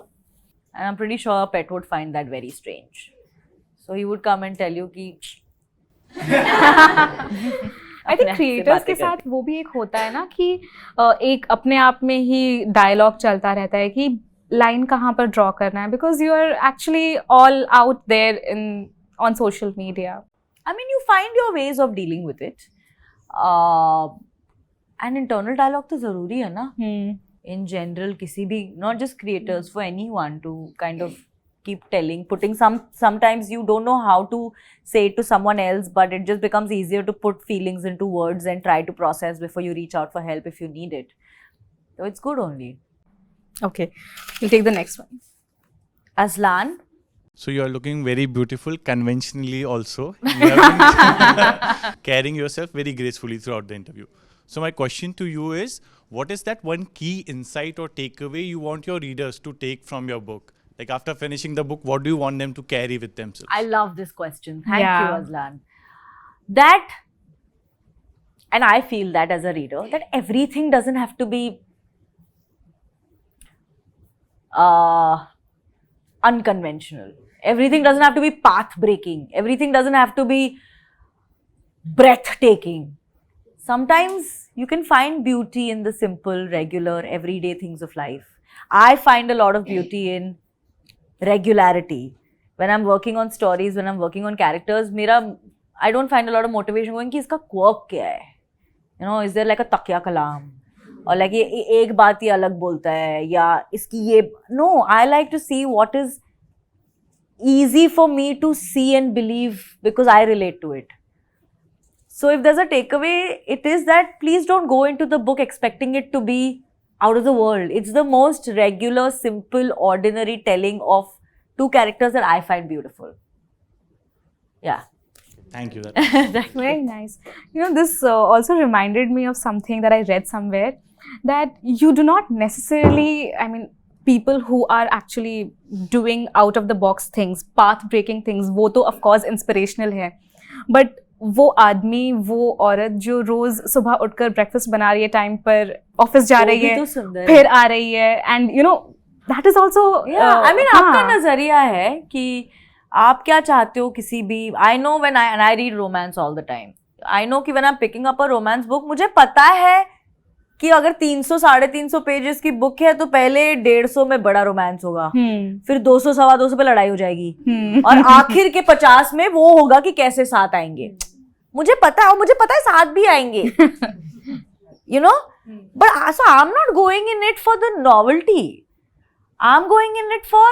and I'm pretty sure a pet would find that very strange. So he would come and tell you कि I think creators के साथ वो भी एक होता है ना कि एक अपने आप में ही डायलॉग चलता रहता है कि लाइन कहाँ पर ड्रॉ करना है because you are actually all out there on social media. I mean, you find your ways of dealing with it. And internal dialogue तो ज़रूरी है ना. In general, किसी भी, not just creators, for anyone to kind of keep telling, putting sometimes you don't know how to say it to someone else, but it just becomes easier to put feelings into words and try to process before you reach out for help if you need it. So it's good only. Okay, we'll take the next one. Aslan. So you are looking very beautiful conventionally also. You have been carrying yourself very gracefully throughout the interview. So my question to you is, what is that one key insight or takeaway you want your readers to take from your book? Like after finishing the book, what do you want them to carry with themselves? I love this question. Thank you, Aslan. That and I feel that as a reader, that everything doesn't have to be unconventional. Everything doesn't have to be path breaking. Everything doesn't have to be breathtaking. Sometimes you can find beauty in the simple, regular, everyday things of life. I find a lot of beauty in regularity. When I'm working on stories, when I'm working on characters, I don't find a lot of motivation going कि इसका quirk क्या है? You know, is there like a takya kalam? Or like ये एक बात ही अलग बोलता है या इसकी ये. No, I like to see what is easy for me to see and believe because I relate to it. So if there's a takeaway, it is that please don't go into the book expecting it to be out of the world. It's the most regular, simple, ordinary telling of two characters that I find beautiful. Yeah. Thank you. Very nice. You know, this also reminded me of something that I read somewhere, that you do not necessarily, I mean, people who are actually doing out of the box things, path breaking things, वो तो of course inspirational है. But वो आदमी, वो औरत जो रोज सुबह उठकर ब्रेकफास्ट बना रही है टाइम पर, ऑफिस जा रही है, फिर आ रही है, and you know that is also, I mean आपका नजरिया है कि आप क्या चाहते हो किसी भी. I know when I read romance all the time. I know कि when I am picking up a romance book, मुझे पता है कि अगर 300-350 पेजेस की बुक है तो पहले 150 में बड़ा रोमांस होगा, फिर 200-250 पे लड़ाई हो जाएगी, और आखिर के 50 में वो होगा कि कैसे साथ आएंगे. मुझे पता है, और मुझे पता है साथ भी आएंगे, you know. But so I'm not going in it for the novelty. I'm going in it for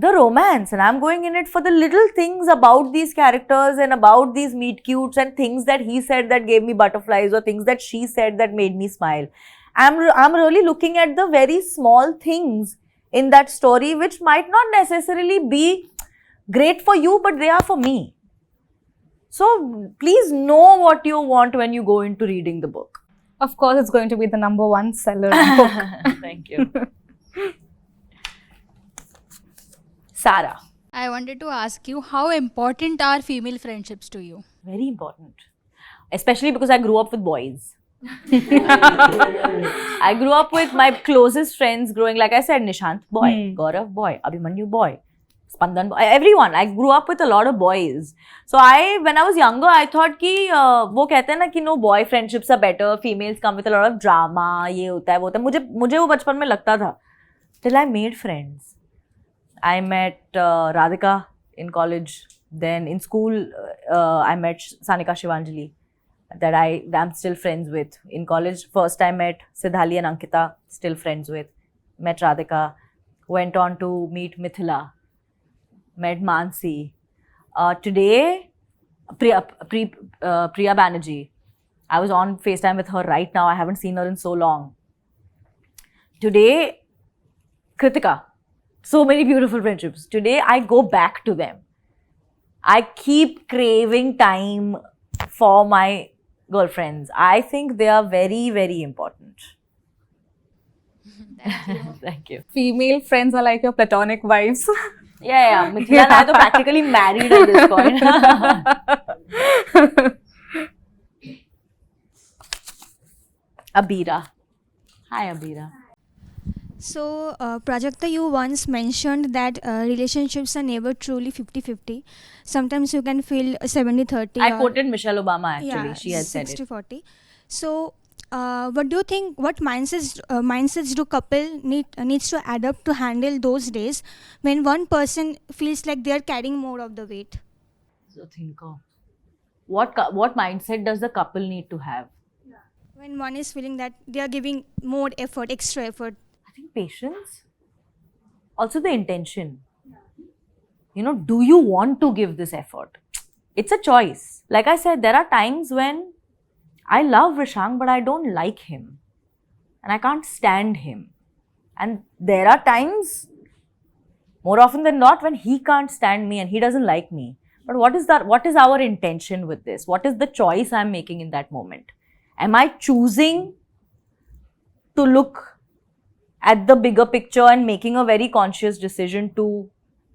the romance, and I'm going in it for the little things about these characters and about these meet cutes and things that he said that gave me butterflies or things that she said that made me smile. I'm really looking at the very small things in that story which might not necessarily be great for you, but they are for me. So please know what you want when you go into reading the book. Of course, it's going to be the #1 seller book. Thank you. Sarah. I wanted to ask you, how important are female friendships to you? Very important. Especially because I grew up with boys. I grew up with my closest friends growing, like I said, Nishant, boy, Gaurav, boy, Abhimanyu, boy, Spandan, boy, everyone. I grew up with a lot of boys. So when I was younger, I thought कि वो कहते हैं ना कि no, boy friendships are better, females come with a lot of drama, ये होता है वो होता है. मुझे वो बचपन में लगता था. Till I made friends. I met Radhika in college. Then in school, I met Sanika Shivanjali that I'm still friends with. In college, first I met Siddhali and Ankita, still friends with. Met Radhika. Went on to meet Mithila. Met Mansi. Today, Priya Banerjee. I was on FaceTime with her right now. I haven't seen her in so long. Today, Kritika. So many beautiful friendships. Today, I go back to them. I keep craving time for my girlfriends. I think they are very, very important. Thank you. Thank you. Female friends are like your platonic wives. Yeah. Mithila and I are practically married at this point. Abira. Hi, Abira. So, Prajakta, you once mentioned that relationships are never truly 50-50. Sometimes you can feel 70-30. I quoted Michelle Obama actually. Yeah, She has said it. 60-40. So, what do you think? What mindsets do couple needs to adapt to handle those days when one person feels like they are carrying more of the weight? So think of what mindset does the couple need to have? When one is feeling that they are giving more effort, extra effort. I think patience. Also the intention. You know, do you want to give this effort? It's a choice. Like I said, there are times when I love Rishang, but I don't like him. And I can't stand him. And there are times, more often than not, when he can't stand me and he doesn't like me. But what is that? What is our intention with this? What is the choice I'm making in that moment? Am I choosing to look at the bigger picture and making a very conscious decision to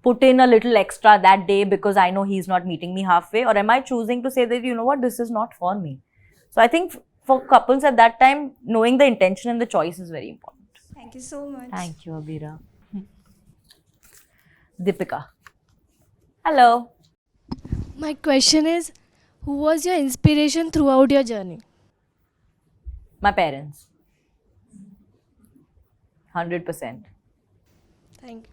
put in a little extra that day because I know he's not meeting me halfway? Or am I choosing to say that, you know what, this is not for me? So I think for couples at that time, knowing the intention and the choice is very important. Thank you so much. Thank you, Abira. Deepika. Hello. My question is, who was your inspiration throughout your journey? My parents. 100%. Thank you.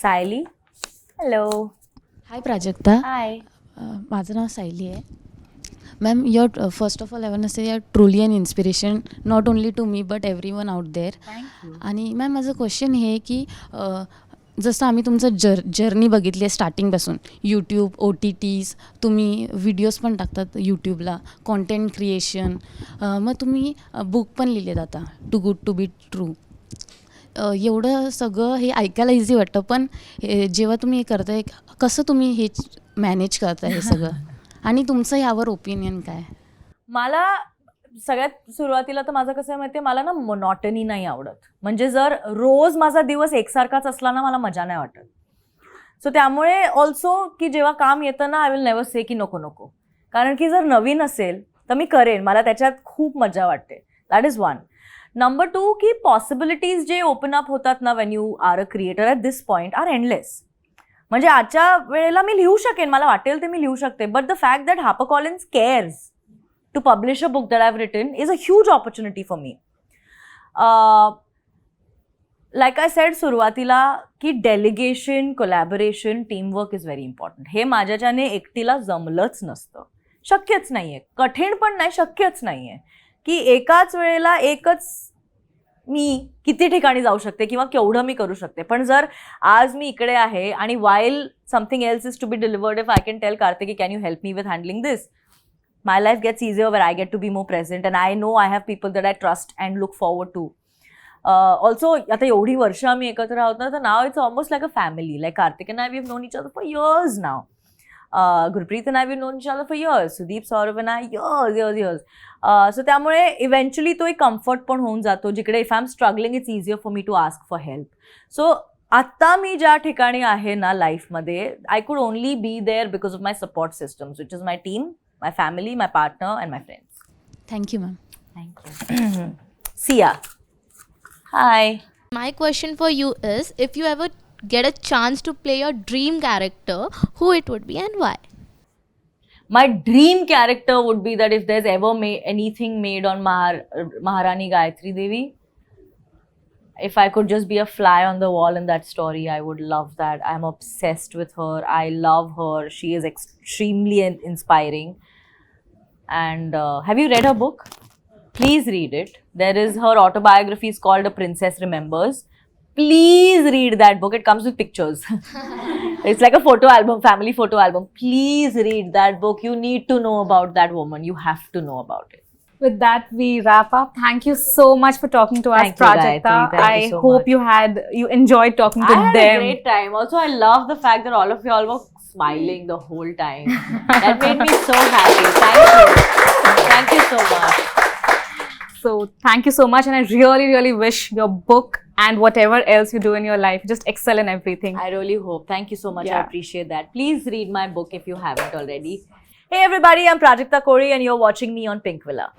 Saili. Hello. Hi Prajakta Hi. माझं नाव सायली आहे ma'am your first of all I want say you're truly an inspiration not only to me but everyone out there आणि ma'am माझं question हे आहे की जसं आम्ही तुमचं जर्नी बघितली आहे स्टार्टिंगपासून यूट्यूब OTTs तुम्ही व्हिडिओज पण टाकतात यूट्यूबला कॉन्टेंट क्रिएशन मग तुम्ही बुक पण लिहिलेत आता too good to be true एवढं सगळं हे ऐकायला इझी वाटतं पण जेव्हा तुम्ही हे करताय कसं तुम्ही हे मॅनेज करताय हे सगळं आणि तुमचं यावर ओपिनियन काय मला सगळ्यात सुरुवातीला तर माझं कसं आहे माहिती आहे, मला ना मोनॉटनी नाही आवडत. म्हणजे जर रोज माझा दिवस एकसारखाच असला ना मला मजा नाही वाटत. सो त्यामुळे ऑल्सो की जेव्हा काम येतं ना आय विल नेव्हर से की नको नको, कारण की जर नवीन असेल तर मी करेन, मला त्याच्यात खूप मजा वाटते. That is one. नंबर 2 की पॉसिबिलिटीज जे ओपन अप होतात ना when you are a creator at this point are endless. म्हणजे आजच्या वेळेला मी लिहू शकेन, मला वाटेल ते मी लिहू शकते, but the fact that HarperCollins cares to publish a book that I've written is a huge opportunity for me. Like I said सुरुवातीला की delegation, collaboration, teamwork is very important. हे माझ्याच्याने एकटीला जमलंच नसतं, शक्यच नाही आहे, कठीण पण नाही, शक्यच नाही आहे की एकाच वेळेला एकच मी किती ठिकाणी जाऊ शकते किंवा केवढं मी करू शकते. पण जर आज मी इकडे आहे आणि while something else is to be delivered, if I can tell Kartiki can you help me with handling this, my life gets easier where I get to be more present and I know I have people that I trust and look forward to. Also, आता एवढी वर्ष आम्ही एकत्र आहोत ना, तर now it's almost like a family. Like Karthik and I, we've known each other for years now. Gurpreet and I, we've known each other for years. Sudeep, Saurav and I, years. So त्यामुळे eventually तो एक comfort पण होऊन जातो, जिकडे if I'm struggling, it's easier for me to ask for help. So आता मी ज्या ठिकाणी आहे ना लाईफमध्ये, I could only be there because of my support systems, which is my team, my family, my partner, and my friends. Thank you ma'am. Thank you. Sia. Hi. My question for you is, if you ever get a chance to play your dream character, who it would be and why? My dream character would be that if there's ever anything made on Maharani Gayatri Devi, if I could just be a fly on the wall in that story, I would love that. I'm obsessed with her. I love her. She is extremely inspiring. And have you read her book? Please read it. There is her autobiography is called A Princess Remembers. Please read that book. It comes with pictures. It's like a photo album, family photo album. Please read that book. You need to know about that woman. You have to know about it. With that, we wrap up. Thank you so much for talking to us, Thank you, Prajakta. Gayatri. Thank you so hope much. you enjoyed talking to I had them. a great time. Also, I love the fact that all of you all were smiling the whole time. That made me so happy. Thank you. Thank you so much. So thank you so much, and I really, really wish your book and whatever else you do in your life just excel in everything. I really hope. Thank you so much. I Yeah. appreciate that. Please read my book if you haven't already. Hey everybody, I'm Prajakta Kori and you're watching me on Pink Villa.